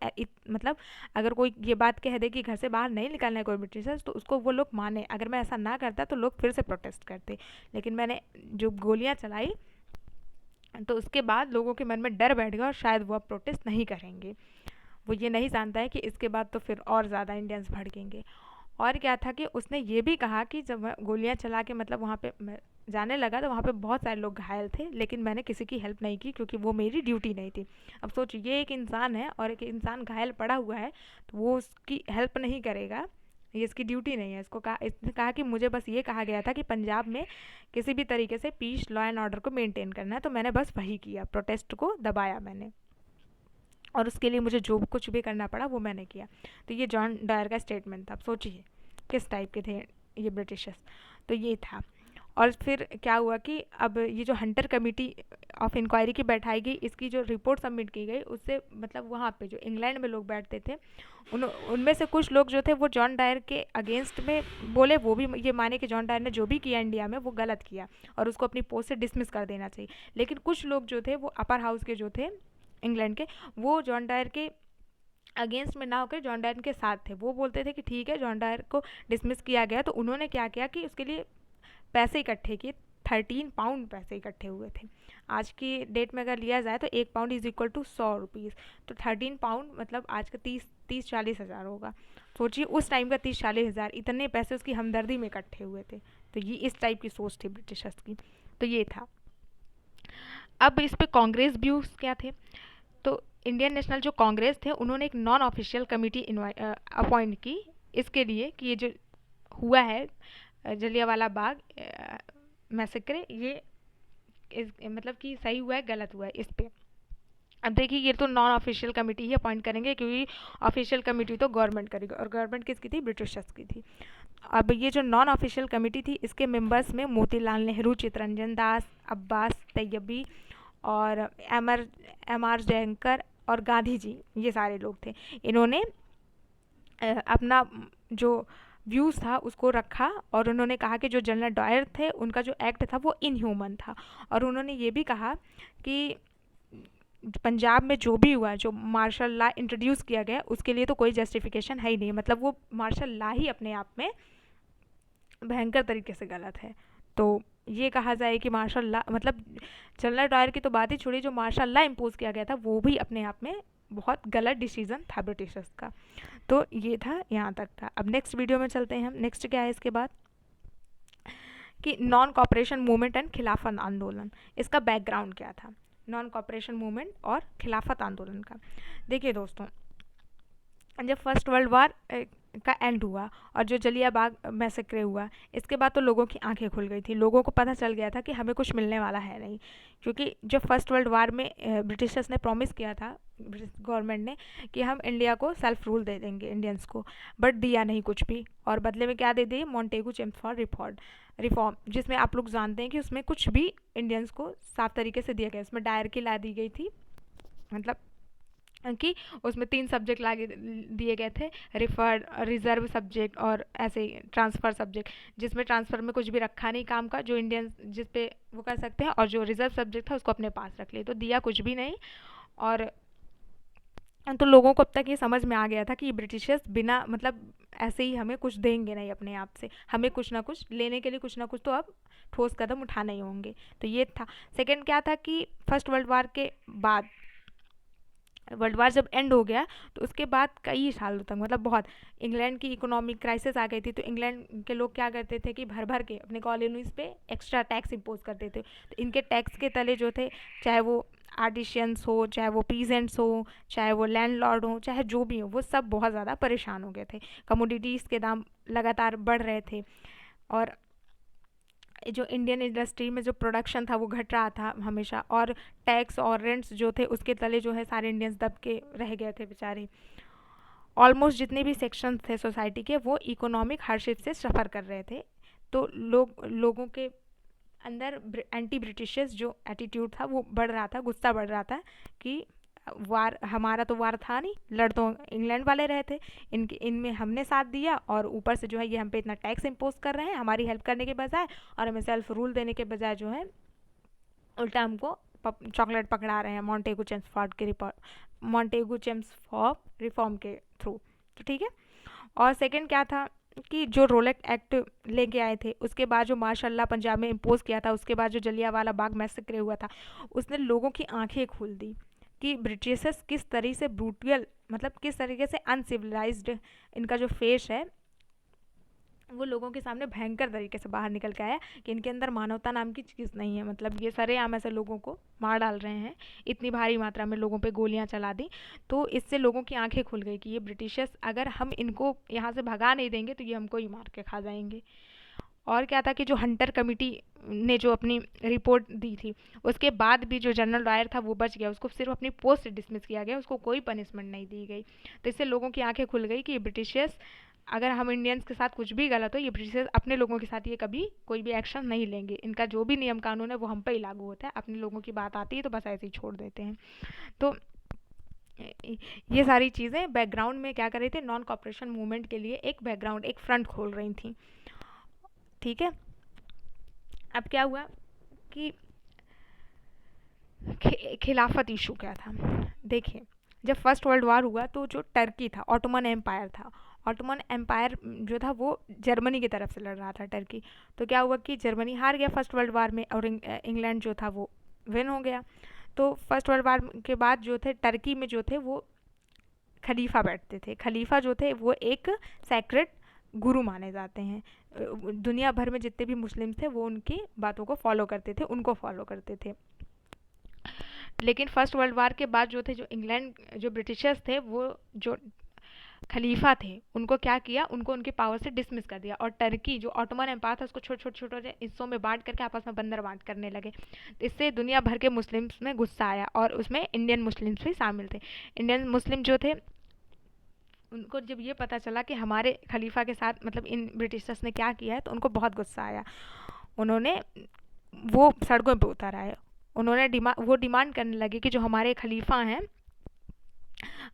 मतलब अगर कोई ये बात कह दे कि घर से बाहर नहीं निकलना है कोई ब्रिटिशर्स, तो उसको वो लोग माने। अगर मैं ऐसा ना करता तो लोग फिर से प्रोटेस्ट करते, लेकिन मैंने जो गोलियां चलाई तो उसके बाद लोगों के मन में डर बैठ गया और शायद वो अब प्रोटेस्ट नहीं करेंगे। वो ये नहीं जानता है कि इसके बाद तो फिर और ज़्यादा इंडियंस भड़केंगे। और क्या था कि उसने ये भी कहा कि जब मैं गोलियां चला के मतलब वहाँ पे मैं जाने लगा, तो वहाँ पे बहुत सारे लोग घायल थे, लेकिन मैंने किसी की हेल्प नहीं की क्योंकि वो मेरी ड्यूटी नहीं थी। अब सोचिए, ये एक इंसान है और एक इंसान घायल पड़ा हुआ है, तो वो उसकी हेल्प नहीं करेगा, ये इसकी ड्यूटी नहीं है। इसने कहा कि मुझे बस ये कहा गया था कि पंजाब में किसी भी तरीके से पीस, लॉ एंड ऑर्डर को मेनटेन करना है, तो मैंने बस वही किया, प्रोटेस्ट को दबाया मैंने, और उसके लिए मुझे जो कुछ भी करना पड़ा वो मैंने किया। तो ये जॉन डायर का स्टेटमेंट था। अब सोचिए किस टाइप के थे ये ब्रिटिशर्स। तो ये था। और फिर क्या हुआ कि अब ये जो हंटर कमेटी ऑफ इंक्वायरी की बैठाई गई, इसकी जो रिपोर्ट सबमिट की गई, उससे मतलब वहाँ पे जो इंग्लैंड में लोग बैठते थे, उनमें से कुछ लोग जो थे वो जॉन डायर के अगेंस्ट में बोले, वो भी ये माने कि जॉन डायर ने जो भी किया इंडिया में वो गलत किया और उसको अपनी पोस्ट से डिसमिस कर देना चाहिए। लेकिन कुछ लोग जो थे वो अपर हाउस के जो थे इंग्लैंड के, वो जॉन डायर के अगेंस्ट में ना होकर जॉन डायर के साथ थे। वो बोलते थे कि ठीक है, जॉन डायर को डिसमिस किया गया, तो उन्होंने क्या किया कि उसके लिए पैसे इकट्ठे किए। 13 पाउंड पैसे इकट्ठे हुए थे। आज की डेट में अगर लिया जाए तो 1 pound is equal to 100 rupees, तो 13 पाउंड मतलब आज का 30-40 हज़ार होगा। सोचिए उस टाइम का 30-40 हज़ार, इतने पैसे उसकी हमदर्दी में इकट्ठे हुए थे। तो ये इस टाइप की सोच थी ब्रिटिशर्स की। तो ये था। अब इस पे कांग्रेस व्यूज क्या थे। तो इंडियन नेशनल जो कांग्रेस थे, उन्होंने एक नॉन ऑफिशियल कमेटी अपॉइंट की इसके लिए कि ये जो हुआ है जलियांवाला बाग मैसेक्रे, ये मतलब कि सही हुआ है गलत हुआ है इस पे। अब देखिए, ये तो नॉन ऑफिशियल कमेटी ही अपॉइंट करेंगे, क्योंकि ऑफिशियल कमेटी तो गवर्नमेंट करेगी, और गवर्नमेंट किसकी थी? ब्रिटिशर्स की थी। अब ये जो नॉन ऑफिशियल कमेटी थी, इसके मेंबर्स में मोतीलाल नेहरू, चित्तरंजन दास, अब्बास तैयबी और एम आर जयंकर और गांधी जी, ये सारे लोग थे। इन्होंने अपना जो व्यूज़ था उसको रखा, और उन्होंने कहा कि जो जनरल डॉयर थे उनका जो एक्ट था वो इनह्यूमन था। और उन्होंने ये भी कहा कि पंजाब में जो भी हुआ, जो मार्शल लॉ इंट्रोड्यूस किया गया, उसके लिए तो कोई जस्टिफिकेशन है ही नहीं। मतलब वो मार्शल लॉ ही अपने आप में भयंकर तरीके से गलत है। तो ये कहा जाए कि मार्शल लॉ मतलब जनरल डॉयर की तो बात ही छोड़ी, जो मार्शल लॉ इम्पोज किया गया था वो भी अपने आप में बहुत गलत डिसीजन था ब्रिटिशर्स का। तो ये था, यहाँ तक था। अब नेक्स्ट वीडियो में चलते हैं हम। नेक्स्ट क्या है इसके बाद कि नॉन कॉपरेशन मूवमेंट एंड खिलाफत आंदोलन, इसका बैकग्राउंड क्या था, नॉन कॉपरेशन मूवमेंट और खिलाफत आंदोलन का। देखिए दोस्तों, जब फर्स्ट वर्ल्ड वार का एंड हुआ और जो जलियांवाला बाग मैसेक्रे हुआ, इसके बाद तो लोगों की आंखें खुल गई थी। लोगों को पता चल गया था कि हमें कुछ मिलने वाला है नहीं, क्योंकि जो फर्स्ट वर्ल्ड वार में ब्रिटिशर्स ने प्रॉमिस किया था, ब्रिटिश गवर्नमेंट ने, कि हम इंडिया को सेल्फ रूल दे देंगे इंडियंस को, बट दिया नहीं कुछ भी। और बदले में क्या दे दिए, मॉन्टेगू चेम्सफोर्ड रिफॉर्म, जिसमें आप लोग जानते हैं कि उसमें कुछ भी इंडियंस को साफ तरीके से दिया गया। उसमें डायरकी ला दी गई थी, मतलब कि उसमें 3 सब्जेक्ट लागे दिए गए थे, रिफर, रिजर्व सब्जेक्ट और ऐसे ही ट्रांसफ़र सब्जेक्ट, जिसमें ट्रांसफ़र में कुछ भी रखा नहीं काम का, जो इंडियन जिस पे वो कर सकते हैं, और जो रिजर्व सब्जेक्ट था उसको अपने पास रख लिए, तो दिया कुछ भी नहीं। और तो लोगों को अब तक ये समझ में आ गया था कि ब्रिटिशर्स बिना मतलब ऐसे ही हमें कुछ देंगे नहीं अपने आप से, हमें कुछ ना कुछ लेने के लिए कुछ ना कुछ तो अब ठोस कदम उठाने ही होंगे। तो ये था। सेकंड क्या था कि फर्स्ट वर्ल्ड वार के बाद, वर्ल्ड वार जब एंड हो गया तो उसके बाद कई सालों तक, मतलब बहुत, इंग्लैंड की इकोनॉमिक क्राइसिस आ गई थी। तो इंग्लैंड के लोग क्या करते थे कि भर भर के अपने कॉलोनीज पे एक्स्ट्रा टैक्स इम्पोज करते थे। तो इनके टैक्स के तले जो थे, चाहे वो आर्टिशियंस हो, चाहे वो पीजेंट्स हो, चाहे वो लैंडलॉर्ड हो, चाहे जो भी हो, वो सब बहुत ज़्यादा परेशान हो गए थे। कमोडिटीज़ के दाम लगातार बढ़ रहे थे, और जो इंडियन इंडस्ट्री में जो प्रोडक्शन था वो घट रहा था हमेशा, और टैक्स और रेंट्स जो थे उसके तले जो है सारे इंडियंस दब के रह गए थे बेचारे। ऑलमोस्ट जितने भी सेक्शन थे सोसाइटी के, वो इकोनॉमिक हार्डशिप से सफ़र कर रहे थे। तो लोगों के अंदर एंटी ब्रिटिशर्स जो एटीट्यूड था वो बढ़ रहा था, गुस्सा बढ़ रहा था कि वार, हमारा तो वार था नहीं, लड़ तो इंग्लैंड वाले रहे थे, इनमें हमने साथ दिया, और ऊपर से जो है ये हम पे इतना टैक्स इम्पोज कर रहे हैं हमारी हेल्प करने के बजाय, और हमें सेल्फ रूल देने के बजाय जो है उल्टा हमको चॉकलेट पकड़ा रहे हैं मॉन्टेगू चेम्सफोर्ड रिफॉर्म के थ्रू। तो ठीक है। और सेकंड क्या था कि जो रोलेट एक्ट लेके आए थे, उसके बाद जो मार्शल पंजाब में इम्पोज किया था, उसके बाद जो जलियांवाला बाग मैसेक्रे हुआ था, उसने लोगों की आंखें खोल दी कि ब्रिटिशर्स किस तरह से ब्रूटल, मतलब किस तरीके से अनसिविलाइज्ड इनका जो फेस है वो लोगों के सामने भयंकर तरीके से बाहर निकल के आया, कि इनके अंदर मानवता नाम की चीज़ नहीं है। मतलब ये सरेआम ऐसे लोगों को मार डाल रहे हैं, इतनी भारी मात्रा में लोगों पे गोलियां चला दी। तो इससे लोगों की आंखें खुल गई कि ये ब्रिटिशर्स, अगर हम इनको यहाँ से भगा नहीं देंगे तो ये हमको ही मार के खा जाएंगे। और क्या था कि जो हंटर कमेटी ने जो अपनी रिपोर्ट दी थी, उसके बाद भी जो जनरल डायर था वो बच गया, उसको सिर्फ अपनी पोस्ट से डिसमिस किया गया, उसको कोई पनिशमेंट नहीं दी गई। तो इससे लोगों की आंखें खुल गई कि ये ब्रिटिशर्स, अगर हम इंडियंस के साथ कुछ भी गलत हो, ये ब्रिटिशर्स अपने लोगों के साथ ये कभी कोई भी एक्शन नहीं लेंगे, इनका जो भी नियम कानून है वो हम पे ही लागू होता है, अपने लोगों की बात आती है तो बस ऐसे ही छोड़ देते हैं। तो ये सारी चीज़ें बैकग्राउंड में क्या कर रही थी, नॉन कॉपरेशन मूवमेंट के लिए एक बैकग्राउंड, एक फ्रंट खोल रही थी। ठीक है। अब क्या हुआ कि खिलाफत इशू क्या था। देखिए, जब फर्स्ट वर्ल्ड वार हुआ तो जो टर्की था, ऑटोमन एम्पायर था, ऑटोमन एम्पायर जो था वो जर्मनी की तरफ से लड़ रहा था, टर्की। तो क्या हुआ कि जर्मनी हार गया फर्स्ट वर्ल्ड वार में, और इंग्लैंड जो था वो विन हो गया। तो फर्स्ट वर्ल्ड वार के बाद जो थे टर्की में जो थे वो खलीफा बैठते थे। खलीफा जो थे वो एक सैक्रेड गुरु माने जाते हैं। दुनिया भर में जितने भी मुस्लिम्स थे वो उनकी बातों को फॉलो करते थे, उनको फॉलो करते थे। लेकिन फर्स्ट वर्ल्ड वार के बाद जो थे, जो इंग्लैंड, जो ब्रिटिशर्स थे, वो जो खलीफा थे उनको क्या किया, उनको उनके पावर से डिसमिस कर दिया, और टर्की जो ऑटोमन एम्पायर था उसको छोटे छोटे छोटे हिस्सों में बांट करके आपस में बंदरबांट करने लगे। तो इससे दुनिया भर के मुस्लिम्स में गुस्सा आया, और उसमें इंडियन मुस्लिम्स भी शामिल थे। इंडियन मुस्लिम जो थे उनको जब ये पता चला कि हमारे खलीफा के साथ मतलब इन ब्रिटिशर्स ने क्या किया है, तो उनको बहुत गुस्सा आया। उन्होंने वो सड़कों पे उतर आए, उन्होंने वो डिमांड करने लगे कि जो हमारे खलीफा हैं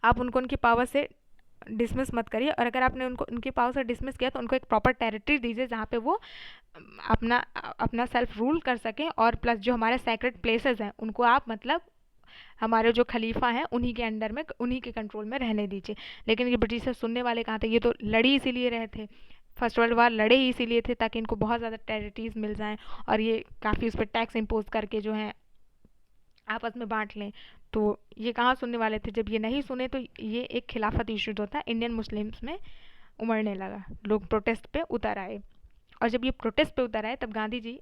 आप उनको उनकी पावर से डिसमिस मत करिए, और अगर आपने उनको उनकी पावर से डिसमिस किया तो उनको एक प्रॉपर टेरिटरी दीजिए जहाँ पे वो अपना अपना सेल्फ रूल कर सकें, और प्लस जो हमारे सैक्रेड प्लेसेस हैं उनको आप मतलब हमारे जो खलीफा हैं उन्हीं के अंडर में, उन्हीं के कंट्रोल में रहने दीजिए। लेकिन ये ब्रिटिशर्स सुनने वाले कहाँ थे, ये तो लड़ी इसीलिए रहे थे, फर्स्ट वर्ल्ड वार लड़े ही इसीलिए थे ताकि इनको बहुत ज़्यादा टेरिटरीज मिल जाएं, और ये काफ़ी उस पर टैक्स इम्पोज करके जो है आपस में बांट लें। तो ये कहाँ सुनने वाले थे, जब ये नहीं सुने तो ये एक खिलाफत इशू जो था इंडियन मुस्लिम्स में उमड़ने लगा, लोग प्रोटेस्ट पे उतर आए। और जब ये प्रोटेस्ट पे उतर आए तब गांधी जी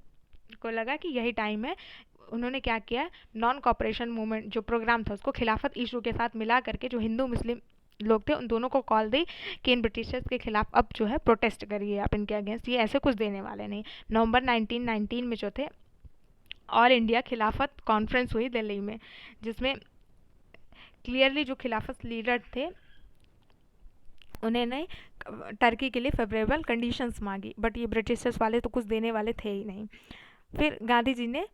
को लगा कि यही टाइम है। उन्होंने क्या किया, नॉन कॉपरेशन मूवमेंट जो प्रोग्राम था उसको खिलाफत इशू के साथ मिला करके जो हिंदू मुस्लिम लोग थे, उन दोनों को कॉल दी कि इन ब्रिटिशर्स के खिलाफ अब जो है प्रोटेस्ट करिए आप इनके अगेंस्ट, ये ऐसे कुछ देने वाले नहीं। नवंबर 1919 में जो थे ऑल इंडिया खिलाफत कॉन्फ्रेंस हुई दिल्ली में, जिसमें क्लियरली जो खिलाफत लीडर थे उन्होंने टर्की के लिए फेवरेबल कंडीशंस मांगी, बट ये ब्रिटिशर्स वाले तो कुछ देने वाले थे ही नहीं। फिर गांधी जी ने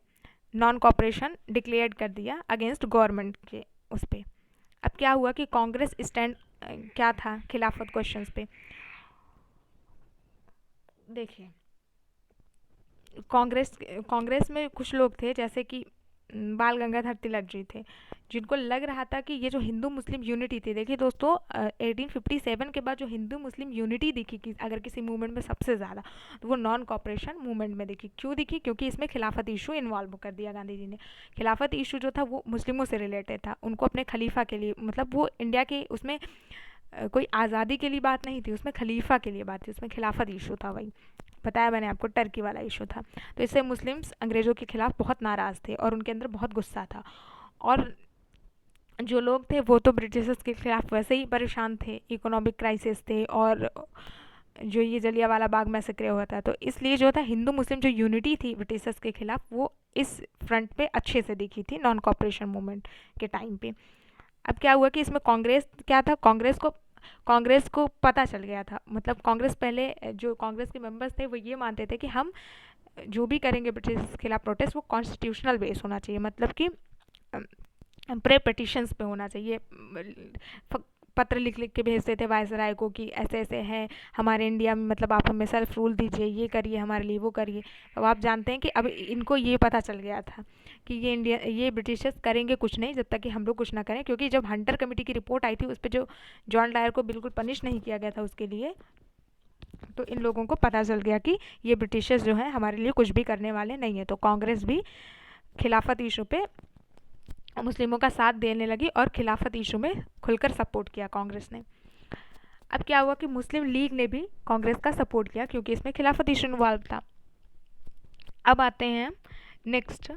नॉन कॉपरेशन डिक्लेयर कर दिया अगेंस्ट गवर्नमेंट के उस पर। अब क्या हुआ कि कांग्रेस स्टैंड क्या था खिलाफत क्वेश्चंस पे, देखिए कांग्रेस में कुछ लोग थे जैसे कि बाल गंगाधर तिलक जी थे, जिनको लग रहा था कि ये जो हिंदू मुस्लिम यूनिटी थी, देखिए दोस्तों 1857 के बाद जो हिंदू मुस्लिम यूनिटी दिखी कि अगर किसी मूवमेंट में सबसे ज़्यादा, तो वो नॉन कॉपरेशन मूवमेंट में दिखी। क्यों दिखी? क्योंकि इसमें खिलाफत इशू इन्वॉल्व कर दिया गांधी जी ने। खिलाफत इशू जो था वो मुस्लिमों से रिलेटेड था, उनको अपने खलीफा के लिए, मतलब वो इंडिया के उसमें कोई आज़ादी के लिए बात नहीं थी, उसमें खलीफा के लिए बात थी, उसमें खिलाफत इशू था, वही बताया मैंने आपको, टर्की वाला इशू था। तो इससे मुस्लिम्स अंग्रेज़ों के खिलाफ बहुत नाराज़ थे और उनके अंदर बहुत गुस्सा था। और जो लोग थे वो तो ब्रिटिशर्स के खिलाफ वैसे ही परेशान थे, इकोनॉमिक क्राइसिस थे और जो ये जलियांवाला बाग मैसेक्रे हुआ था, तो इसलिए जो था हिंदू मुस्लिम जो यूनिटी थी ब्रिटिशर्स के खिलाफ वो इस फ्रंट पे अच्छे से दिखी थी नॉन कॉपरेशन मूवमेंट के टाइम पे। अब क्या हुआ कि इसमें कांग्रेस क्या था, कांग्रेस को पता चल गया था, मतलब कांग्रेस पहले जो कांग्रेस के मेंबर्स थे वो ये मानते थे कि हम जो भी करेंगे ब्रिटिश के खिलाफ प्रोटेस्ट वो कॉन्स्टिट्यूशनल बेस होना चाहिए, मतलब कि प्रे पिटिशंस पे होना चाहिए। पत्र लिख लिख के भेजते थे वायसराय को कि ऐसे ऐसे हैं हमारे इंडिया में, मतलब आप हमें सेल्फ रूल दीजिए, ये करिए हमारे लिए, वो करिए। अब आप जानते हैं कि अब इनको ये पता चल गया था कि ये ब्रिटिशर्स करेंगे कुछ नहीं जब तक कि हम लोग कुछ ना करें, क्योंकि जब हंटर कमेटी की रिपोर्ट आई थी उस पर जो जॉन डायर को बिल्कुल पनिश नहीं किया गया था उसके लिए, तो इन लोगों को पता चल गया कि ये ब्रिटिशर्स जो हैं हमारे लिए कुछ भी करने वाले नहीं है। तो कांग्रेस भी खिलाफत इशू पे मुस्लिमों का साथ देने लगी और खिलाफत इशू में खुलकर सपोर्ट किया कांग्रेस ने। अब क्या हुआ कि मुस्लिम लीग ने भी कांग्रेस का सपोर्ट किया क्योंकि इसमें खिलाफत इशू इन्वॉल्व था। अब आते हैं नेक्स्ट,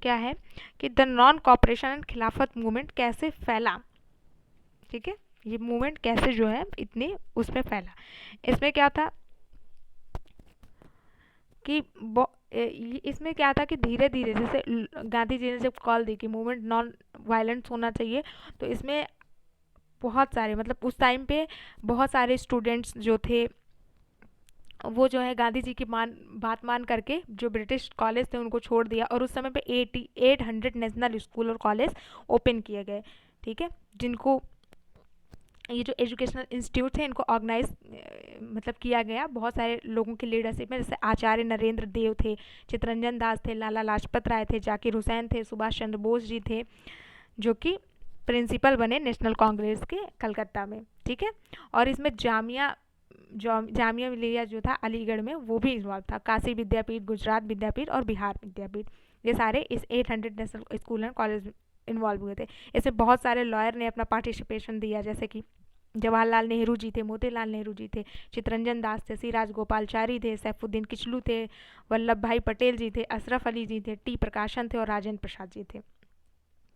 क्या है कि द नॉन कॉपरेशन एंड खिलाफत मूवमेंट कैसे फैला। ठीक है, ये मूवमेंट कैसे जो है इतनी उसमें फैला। इसमें क्या था कि इसमें क्या था कि धीरे धीरे जैसे गांधी जी ने जब कॉल दी कि मूवमेंट नॉन वायलेंस होना चाहिए, तो इसमें बहुत सारे, मतलब उस टाइम पे बहुत सारे स्टूडेंट्स जो थे वो जो है गांधी जी की बात मान करके जो ब्रिटिश कॉलेज थे उनको छोड़ दिया, और उस समय पे 800 नेशनल स्कूल और कॉलेज ओपन किए गए। ठीक है, जिनको ये जो एजुकेशनल इंस्टीट्यूट थे इनको ऑर्गेनाइज मतलब किया गया बहुत सारे लोगों की लीडरशिप में, जैसे आचार्य नरेंद्र देव थे, चित्तरंजन दास थे, लाला लाजपत राय थे, जाकिर हुसैन थे, सुभाष चंद्र बोस जी थे, जो कि प्रिंसिपल बने नेशनल कांग्रेस के कलकत्ता में। ठीक है, और इसमें जामिया मिलिया जो था अलीगढ़ में वो भी इन्वॉल्व था, काशी विद्यापीठ, गुजरात विद्यापीठ और बिहार विद्यापीठ, ये सारे इस 800 national school and college involve हुए थे। इसमें बहुत सारे लॉयर ने अपना पार्टिसिपेशन दिया, जैसे कि जवाहरलाल नेहरू जी थे, मोतीलाल नेहरू जी थे, चित्तरंजन दास थे, सी राजगोपालचारी थे, सैफुद्दीन किचलू थे, वल्लभ भाई पटेल जी थे, अशरफ अली जी थे, टी प्रकाशन थे और राजेंद्र प्रसाद जी थे।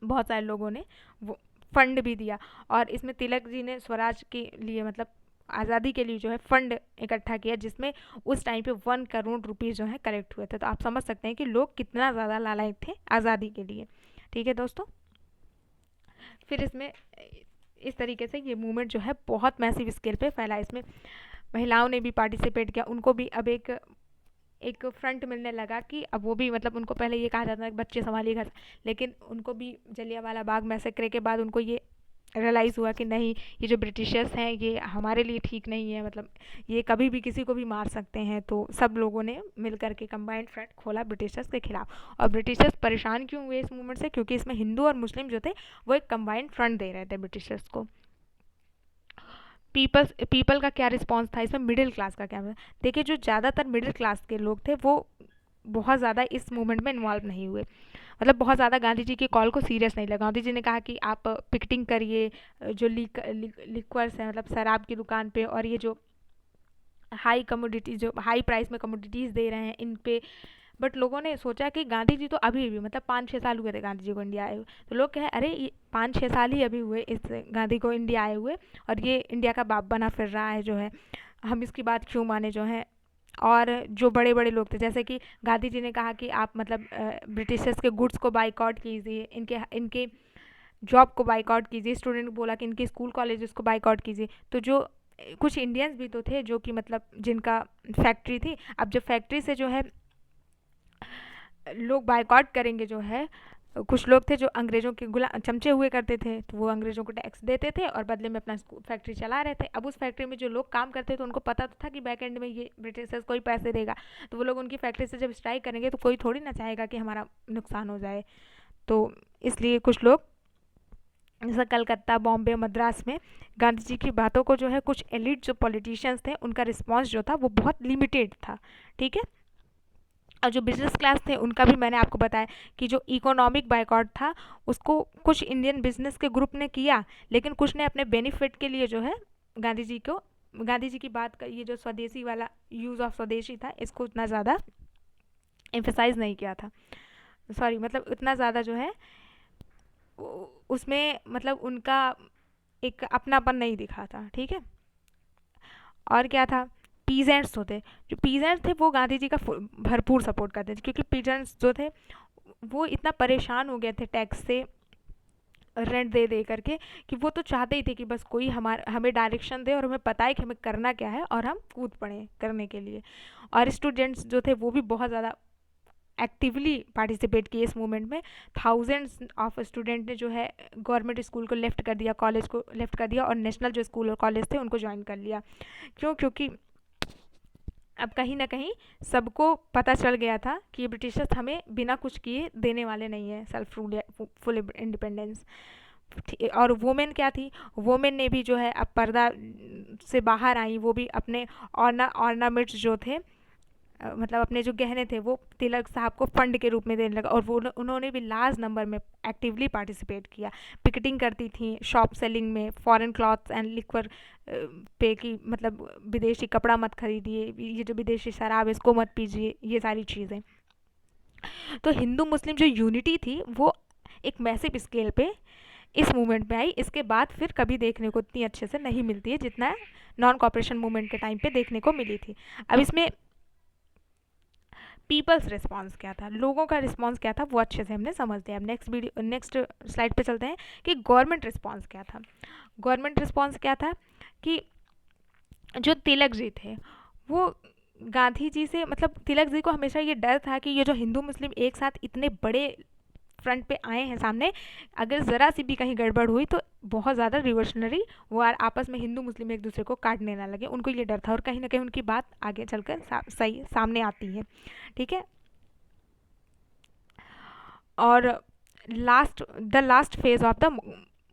बहुत सारे लोगों ने वो फंड भी दिया, और इसमें तिलक जी ने स्वराज के लिए, मतलब आज़ादी के लिए जो है फंड इकट्ठा किया, जिसमें उस टाइम पे 1 करोड़ रुपीज़ जो है कलेक्ट हुए थे। तो आप समझ सकते हैं कि लोग कितना ज़्यादा लालायित थे आज़ादी के लिए। ठीक है दोस्तों, फिर इसमें इस तरीके से ये मूवमेंट जो है बहुत मैसिव स्केल पे फैला। इसमें महिलाओं ने भी पार्टिसिपेट किया, उनको भी अब एक फ्रंट मिलने लगा कि अब वो भी, मतलब उनको पहले ये कहा जाता था कि बच्चे संभालिए घर, लेकिन उनको भी जलियांवाला बाग मैसेक्रे के बाद उनको ये रियलाइज़ हुआ कि नहीं, ये जो ब्रिटिशर्स हैं ये हमारे लिए ठीक नहीं है, मतलब ये कभी भी किसी को भी मार सकते हैं। तो सब लोगों ने मिल करके कंबाइंड फ्रंट खोला ब्रिटिशर्स के खिलाफ। और ब्रिटिशर्स परेशान क्यों हुए इस मूवमेंट से? क्योंकि इसमें हिंदू और मुस्लिम जो थे वो एक कंबाइंड फ्रंट दे रहे थे ब्रिटिशर्स को। पीपल का क्या रिस्पॉन्स था इसमें, मिडिल क्लास का क्या? देखिए, जो ज़्यादातर मिडिल क्लास के लोग थे वो बहुत ज़्यादा इस मूवमेंट में इन्वॉल्व नहीं हुए, मतलब बहुत ज़्यादा गांधी जी की कॉल को सीरियस नहीं लगा। गांधी जी ने कहा कि आप पिकेटिंग करिए, जो लिक्वर्स हैं, मतलब शराब की दुकान पे, और ये जो हाई कमोडिटी, जो हाई प्राइस में कमोडिटीज़ दे रहे हैं, इन पे बट लोगों ने सोचा कि गांधी जी तो अभी भी मतलब 5-6 साल हुए थे गांधी जी को इंडिया आए हुए, तो लोग कहे अरे ये 5-6 साल ही अभी हुए इस गांधी को इंडिया आए हुए, और ये इंडिया का बाप बना फिर रहा है जो है, हम इसकी बात क्यों माने जो है। और जो बड़े बड़े लोग थे जैसे कि गांधी जी ने कहा कि आप मतलब ब्रिटिशर्स के गुड्स को बाइकआउट कीजिए, इनके इनके जॉब को बाइकआउट कीजिए, स्टूडेंट बोला कि इनके स्कूल कॉलेजेस को बाइकआउट कीजिए। तो जो कुछ इंडियंस भी तो थे जो कि मतलब जिनका फैक्ट्री थी, अब जब फैक्ट्री से जो है लोग बाइकआउट करेंगे जो है, कुछ लोग थे जो अंग्रेज़ों के गुलाम चमचे हुए करते थे, तो वो अंग्रेज़ों को टैक्स देते थे और बदले में अपना फैक्ट्री चला रहे थे। अब उस फैक्ट्री में जो लोग काम करते थे उनको पता तो था कि बैक एंड में ये ब्रिटिशर्स कोई पैसे देगा, तो वो लोग उनकी फैक्ट्री से जब स्ट्राइक करेंगे तो कोई थोड़ी ना चाहेगा कि हमारा नुकसान हो जाए। तो इसलिए कुछ लोग जैसे कलकत्ता, बॉम्बे, मद्रास में गांधी जी की बातों को जो है कुछ एलिट जो पॉलिटिशियंस थे उनका रिस्पॉन्स जो था वो बहुत लिमिटेड था, ठीक है। और जो बिजनेस क्लास थे उनका भी मैंने आपको बताया कि जो इकोनॉमिक बाइकआउट था उसको कुछ इंडियन बिजनेस के ग्रुप ने किया, लेकिन कुछ ने अपने बेनिफिट के लिए जो है गांधी जी को, गांधी जी की बात का ये जो स्वदेशी वाला यूज़ ऑफ स्वदेशी था इसको उतना ज़्यादा एम्फेसाइज नहीं किया था, सॉरी मतलब उतना ज़्यादा जो है उसमें मतलब उनका एक अपनापन नहीं दिखा था, ठीक है। और क्या था, पीजेंट्स होते, जो पीजेंट्स थे वो गांधी जी का भरपूर सपोर्ट करते थे, क्योंकि पीजेंट्स जो थे वो इतना परेशान हो गए थे टैक्स से, रेंट दे दे करके, कि वो तो चाहते ही थे कि बस कोई हमें डायरेक्शन दे और हमें पता है कि हमें करना क्या है और हम कूद पड़े करने के लिए। और स्टूडेंट्स जो थे वो भी बहुत ज़्यादा एक्टिवली पार्टिसिपेट किए इस मूवमेंट में। थाउजेंड्स ऑफ स्टूडेंट ने जो है गवर्नमेंट स्कूल को लेफ्ट कर दिया, कॉलेज को लेफ्ट कर दिया और नेशनल जो स्कूल और कॉलेज थे उनको ज्वाइन कर लिया। क्यों? क्योंकि अब कहीं ना कहीं सबको पता चल गया था कि ब्रिटिशर्स हमें बिना कुछ किए देने वाले नहीं है सेल्फ रूल या फुल इंडिपेंडेंस। और वोमेन क्या थी, वोमेन ने भी जो है अब पर्दा से बाहर आई, वो भी अपने ऑर्नामेंट्स जो थे मतलब अपने जो गहने थे वो तिलक साहब को फंड के रूप में देने लगा, और वो उन्होंने भी लार्ज नंबर में एक्टिवली पार्टिसिपेट किया, पिकेटिंग करती थी शॉप सेलिंग में, फॉरेन क्लॉथ्स एंड लिक्वर पे की मतलब विदेशी कपड़ा मत खरीदिए, ये जो विदेशी शराब है इसको मत पीजिए, ये सारी चीज़ें। तो हिंदू मुस्लिम जो यूनिटी थी वो एक मैसिव स्केल पे इस मूवमेंट में आई। इसके बाद फिर कभी देखने को इतनी अच्छे से नहीं मिलती है जितना नॉन कॉपरेशन मूवमेंट के टाइम पे देखने को मिली थी। अब इसमें पीपल्स रिस्पांस क्या था, लोगों का रिस्पांस क्या था, वो अच्छे से हमने समझ लिया। अब नेक्स्ट स्लाइड पे चलते हैं कि गवर्नमेंट रिस्पांस क्या था। गवर्नमेंट रिस्पांस क्या था कि जो तिलक जी थे वो गांधी जी से मतलब तिलक जी को हमेशा ये डर था कि ये जो हिंदू मुस्लिम एक साथ इतने बड़े फ्रंट पे आए हैं सामने, अगर ज़रा सी भी कहीं गड़बड़ हुई तो बहुत ज़्यादा रिवोल्यूशनरी वार आपस में हिंदू मुस्लिम एक दूसरे को काटने ना लगे, उनको ये डर था। और कहीं ना कहीं उनकी बात आगे चलकर सही सामने आती है, ठीक है। और the last phase of the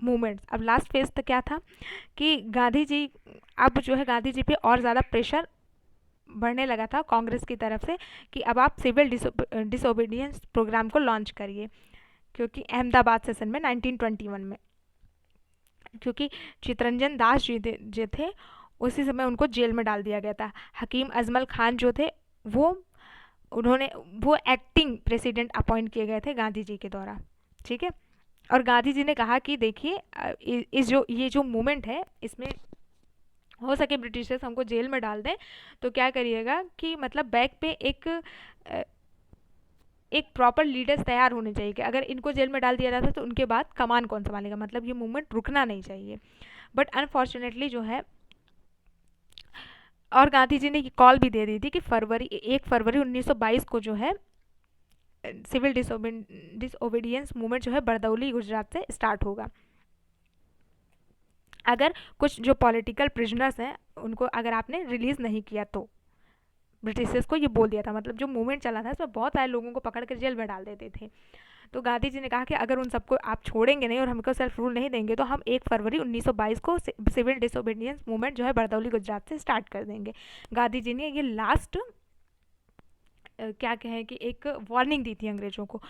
movement, अब लास्ट फेज तो क्या था कि गांधी जी अब जो है गांधी जी पे और ज़्यादा प्रेशर बढ़ने लगा था कांग्रेस की तरफ से कि अब आप सिविल डिसोबीडियंस प्रोग्राम को लॉन्च करिए, क्योंकि अहमदाबाद सेशन में 1921 में, क्योंकि चितरंजन दास जी थे उसी समय उनको जेल में डाल दिया गया था। हकीम अजमल खान जो थे वो एक्टिंग प्रेसिडेंट अपॉइंट किए गए थे गांधी जी के द्वारा, ठीक है। और गांधी जी ने कहा कि देखिए ये जो मूवमेंट है इसमें हो सके ब्रिटिशर्स हमको जेल में डाल दें तो क्या करिएगा कि मतलब बैक पे एक प्रॉपर लीडर्स तैयार होने चाहिए कि अगर इनको जेल में डाल दिया जाता है तो उनके बाद कमान कौन संभालेगा, मतलब ये मूवमेंट रुकना नहीं चाहिए। बट अनफॉर्चुनेटली जो है, और गांधी जी ने ये कॉल भी दे दी थी कि 1 फरवरी 1922 को जो है सिविल डिसओबीडियंस मूवमेंट जो है बरदौली गुजरात से स्टार्ट होगा। अगर कुछ जो पॉलिटिकल प्रिजनर्स हैं उनको अगर आपने रिलीज़ नहीं किया तो, ब्रिटिशर्स को ये बोल दिया था, मतलब जो मूवमेंट चला था इसमें बहुत सारे लोगों को पकड़ कर जेल में डाल देते थे। तो गांधी जी ने कहा कि अगर उन सबको आप छोड़ेंगे नहीं और हमको सेल्फ रूल नहीं देंगे तो हम 1 फरवरी 1922 को सिविल डिसोबीडियंस मूवमेंट जो है बरदौली गुजरात से स्टार्ट कर देंगे। गांधी जी ने ये लास्ट क्या कहें कि एक वार्निंग दी थी अंग्रेज़ों को।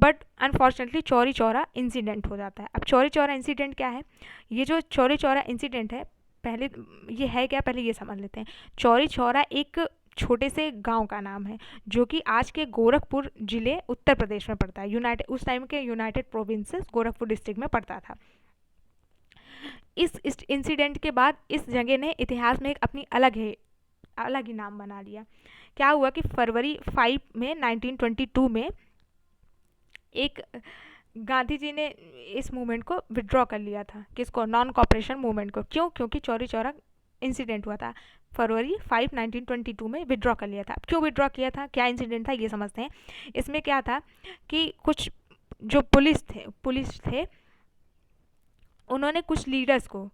But unfortunately Chauri Chaura incident हो जाता है। अब चौरी चौरा इंसिडेंट क्या है, ये जो चौरी चौरा इंसिडेंट है पहले ये है क्या, पहले ये समझ लेते हैं। चौरी चौरा एक छोटे से गांव का नाम है जो कि आज के गोरखपुर जिले उत्तर प्रदेश में पड़ता है। उस टाइम के यूनाइटेड प्रोविंसेस गोरखपुर डिस्ट्रिक्ट में पड़ता था। इस इंसिडेंट के बाद इस जगह ने इतिहास में एक अपनी अलग ही नाम बना लिया। क्या हुआ कि फरवरी 5 में 1922 में एक गांधी जी ने इस मूवमेंट को विड्रॉ कर लिया था। किसको? नॉन कॉपरेशन मूवमेंट को। क्यों? क्योंकि चौरी चौरा इंसिडेंट हुआ था। फरवरी 5 1922 में विड्रॉ कर लिया था। क्यों विड्रॉ किया था, क्या इंसिडेंट था, ये समझते हैं। इसमें क्या था कि कुछ जो पुलिस थे उन्होंने कुछ लीडर्स को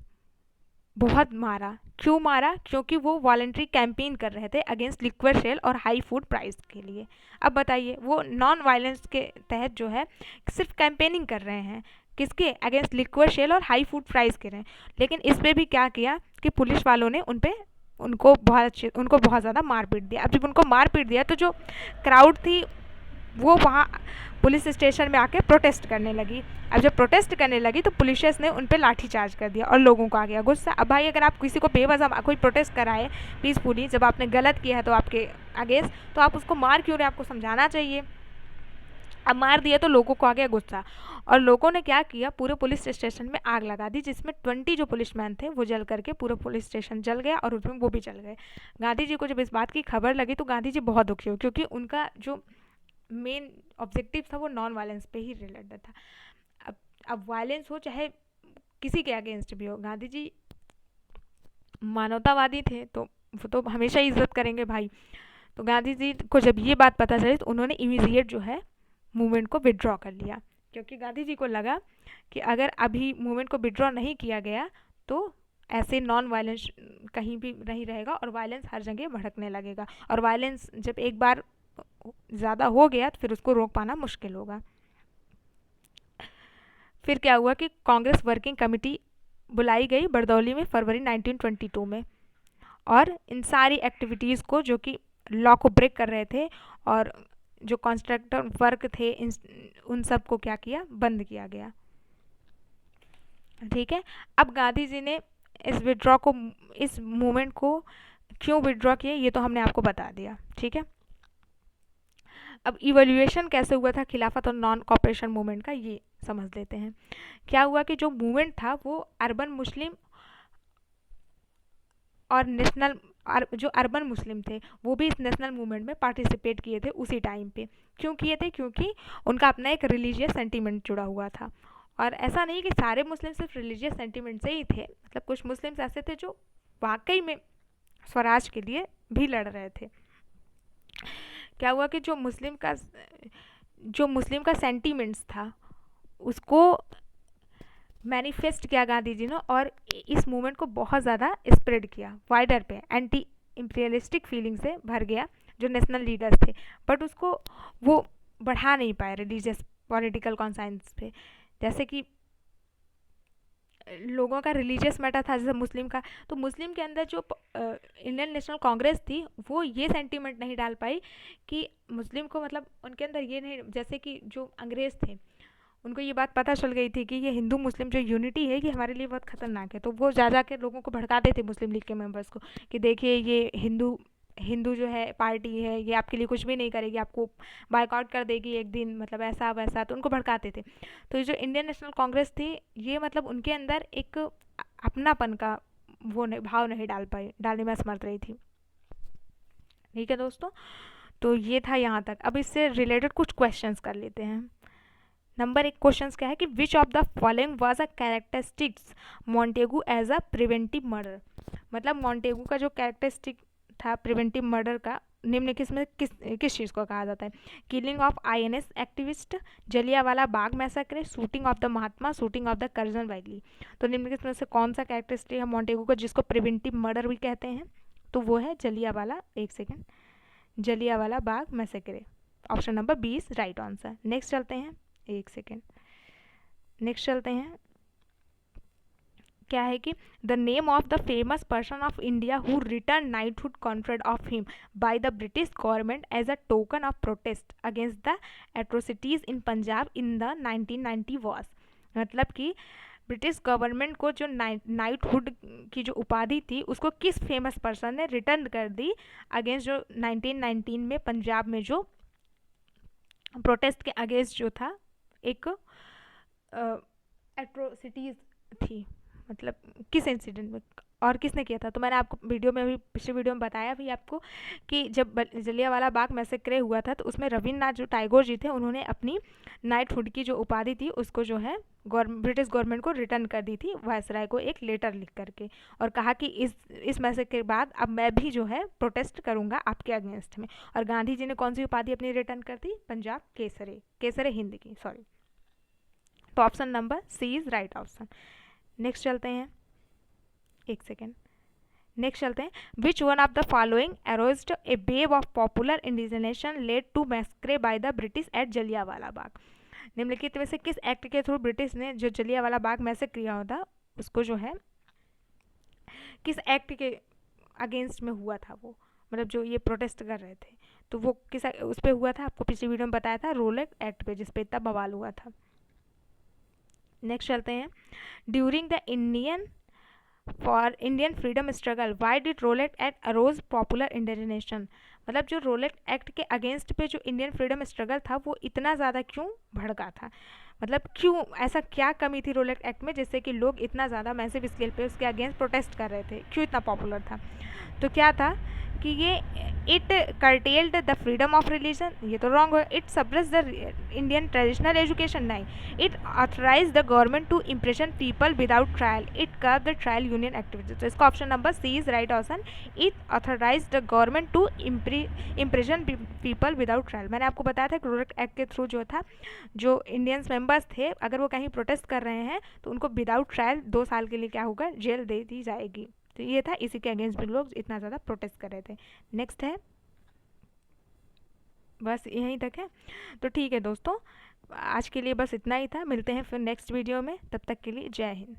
बहुत मारा। क्यों मारा? क्योंकि वो वॉलंटरी कैंपेन कर रहे थे अगेंस्ट लिक्वर सेल और हाई फूड प्राइस के लिए। अब बताइए, वो नॉन वायलेंस के तहत जो है सिर्फ कैंपेनिंग कर रहे हैं, किसके? अगेंस्ट लिक्वर सेल और हाई फूड प्राइस के रहे हैं। लेकिन इस पर भी क्या किया कि पुलिस वालों ने उनको बहुत ज़्यादा मारपीट दिया। अब जब उनको मारपीट दिया तो जो क्राउड थी वो वहाँ पुलिस स्टेशन में आके प्रोटेस्ट करने लगी। अब जब प्रोटेस्ट करने लगी तो पुलिस ने उन पर लाठीचार्ज कर दिया और लोगों को आ गया गुस्सा। अब भाई, अगर आप किसी को बेवजह कोई प्रोटेस्ट कराए पीसफुली, जब आपने गलत किया है तो आपके अगेंस्ट, तो आप उसको मार क्यों रहे? आपको समझाना चाहिए। अब मार दिया तो लोगों को आ गया गुस्सा और लोगों ने क्या किया, पूरे पुलिस स्टेशन में आग लगा दी, जिसमें 20 जो पुलिसमैन थे वो जल करके पूरा पुलिस स्टेशन जल गया और उसमें वो भी जल गए। गांधी जी को जब इस बात की खबर लगी तो गांधी जी बहुत दुखी हुए, क्योंकि उनका जो मेन ऑब्जेक्टिव था वो नॉन वायलेंस पे ही रिलेटेड था। अब वायलेंस हो चाहे किसी के अगेंस्ट भी हो, गांधी जी मानवतावादी थे तो वो तो हमेशा इज्जत करेंगे भाई। तो गांधी जी को जब ये बात पता चली तो उन्होंने इमीडिएट जो है मूवमेंट को विड्रॉ कर लिया, क्योंकि गांधी जी को लगा कि अगर अभी मूवमेंट को विड्रॉ नहीं किया गया तो ऐसे नॉन वायलेंस कहीं भी नहीं रहेगा और वायलेंस हर जगह भड़कने लगेगा, और वायलेंस जब एक बार ज़्यादा हो गया तो फिर उसको रोक पाना मुश्किल होगा। फिर क्या हुआ कि कांग्रेस वर्किंग कमेटी बुलाई गई बरदौली में फरवरी 1922 में, और इन सारी एक्टिविटीज़ को जो कि लॉ को ब्रेक कर रहे थे और जो कॉन्स्ट्रक्टर वर्क थे उन सब को क्या किया, बंद किया गया। ठीक है। अब गांधी जी ने इस मूवमेंट को क्यों विड्रॉ किया ये तो हमने आपको बता दिया। ठीक है। अब इवैल्यूएशन कैसे हुआ था खिलाफत और नॉन कॉपरेशन मूवमेंट का, ये समझ लेते हैं। क्या हुआ कि जो मूवमेंट था वो अर्बन मुस्लिम और जो अर्बन मुस्लिम थे वो भी इस नेशनल मूवमेंट में पार्टिसिपेट किए थे उसी टाइम पे। क्यों किए थे? क्योंकि उनका अपना एक रिलीजियस सेंटीमेंट जुड़ा हुआ था। और ऐसा नहीं कि सारे मुस्लिम सिर्फ रिलीजियस सेंटीमेंट से ही थे, मतलब कुछ मुस्लिम्स ऐसे थे जो वाकई में स्वराज के लिए भी लड़ रहे थे। क्या हुआ कि जो मुस्लिम का सेंटीमेंट्स था उसको मैनिफेस्ट किया गांधी जी ने, और इस मूवमेंट को बहुत ज़्यादा स्प्रेड किया वाइडर पे। एंटी इम्पीरियलिस्टिक फीलिंग से भर गया जो नेशनल लीडर्स थे, बट उसको वो बढ़ा नहीं पाए रिलीजियस पॉलिटिकल कॉन्साइंस पे। जैसे कि लोगों का रिलीजियस मैटर था, जैसे मुस्लिम का, तो मुस्लिम के अंदर जो इंडियन नेशनल कांग्रेस थी वो ये सेंटीमेंट नहीं डाल पाई कि मुस्लिम को, मतलब उनके अंदर ये नहीं, जैसे कि जो अंग्रेज़ थे उनको ये बात पता चल गई थी कि ये हिंदू मुस्लिम जो यूनिटी है ये हमारे लिए बहुत ख़तरनाक है, तो वो जा के लोगों को भड़काते थे मुस्लिम लीग के मेंबर्स को कि देखिए ये हिंदू जो है पार्टी है ये आपके लिए कुछ भी नहीं करेगी, आपको बायकॉट कर देगी एक दिन, मतलब ऐसा वैसा, तो उनको भड़काते थे। तो ये जो इंडियन नेशनल कांग्रेस थी ये मतलब उनके अंदर एक अपनापन का वो भाव नहीं डालने में असमर्थ रही थी। ठीक है दोस्तों, तो ये था यहाँ तक। अब इससे रिलेटेड कुछ क्वेश्चंस कर लेते हैं। नंबर 1 क्वेश्चन क्या है कि which of the following was a characteristics Montagu as a preventive murder. मतलब मॉन्टेगू का जो कैरेक्टरिस्टिक था प्रिवेंटिव मर्डर का, निम्नलिखित में किस चीज़ को कहा जाता है? Killing of INS activist, Jallianwala Bagh massacre, shooting of the Mahatma, shooting of the Curzon valley. तो निम्नलिखित में से कौन सा कैरेक्टरिस्टिक है मॉन्टेगू का जिसको प्रिवेंटिव मर्डर भी कहते हैं? तो वो है Jallianwala Bagh massacre. Option number 20 right answer. Next चलते हैं, नेक्स्ट चलते हैं। क्या है कि the name of the famous person of India who return knighthood conferred of him by the British government as a token of protest against the atrocities in Punjab in the 1990 wars. मतलब कि ब्रिटिश गवर्नमेंट को जो नाइटहुड की जो उपाधि थी उसको किस फेमस पर्सन ने रिटर्न कर दी अगेंस्ट जो 1919 में पंजाब में जो प्रोटेस्ट के अगेंस्ट जो था एक एट्रोसिटीज थी, मतलब किस इंसिडेंट में और किसने किया था। तो मैंने आपको वीडियो में भी, पिछले वीडियो में बताया भी आपको कि जब जलियांवाला बाग मैसेक्रे हुआ था तो उसमें रविन्द्रनाथ जो टैगोर जी थे उन्होंने अपनी नाइटहुड की जो उपाधि थी उसको जो है ब्रिटिश गवर्नमेंट को रिटर्न कर दी थी वायसराय को एक लेटर लिख करके, और कहा कि इस मैसेक्रे के बाद अब मैं भी जो है प्रोटेस्ट करूंगा आपके अगेंस्ट में। और गांधी जी ने कौन सी उपाधि अपनी रिटर्न कर दी? पंजाब केसरे, केसरे हिंद की, सॉरी। तो option number C is right option. Next चलते हैं, एक सेकेंड, नेक्स्ट चलते हैं। Which one of the following aroused a wave of popular indignation led to massacre by the British at Jallianwala Bagh. निम्नलिखित में से किस एक्ट के थ्रू ब्रिटिश ने जो जलियांवाला बाग मैसेक्रे किया था उसको जो है किस एक्ट के अगेंस्ट में हुआ था वो, मतलब जो ये प्रोटेस्ट कर रहे थे तो वो किस उस पर हुआ था? आपको पिछली वीडियो में बताया था, रोलेट एक्ट पे, जिसपे इतना बवाल हुआ था। नेक्स्ट चलते हैं। During the for Indian freedom struggle why did Rowlatt Act arose popular indignation. मतलब जो रोलेट एक्ट के अगेंस्ट पे जो इंडियन फ्रीडम स्ट्रगल था वो इतना ज़्यादा क्यों भड़का था, मतलब क्यों, ऐसा क्या कमी थी रोलेट एक्ट में जिससे कि लोग इतना ज़्यादा मैसिव स्केल पे उसके अगेंस्ट प्रोटेस्ट कर रहे थे, क्यों इतना पॉपुलर था? तो क्या था कि ये it curtailed the freedom of religion, ये तो रॉन्ग हो। It suppress the Indian traditional education, नहीं। It authorise the government to imprison people without trial, it curb the trial union activities. तो इसका option number C is right option. It authorise the government to imprison people without trial. मैंने आपको बताया था कि रोलेट एक्ट के थ्रू जो था जो इंडियंस मेंबर्स थे अगर वो कहीं प्रोटेस्ट कर रहे हैं तो उनको विदाउट ट्रायल 2 साल के लिए क्या होगा, जेल दे दी जाएगी। तो ये था, इसी के अगेंस्ट भी लोग इतना ज़्यादा प्रोटेस्ट कर रहे थे। नेक्स्ट है, बस यहीं तक है। तो ठीक है दोस्तों, आज के लिए बस इतना ही था। मिलते हैं फिर नेक्स्ट वीडियो में, तब तक के लिए जय हिंद।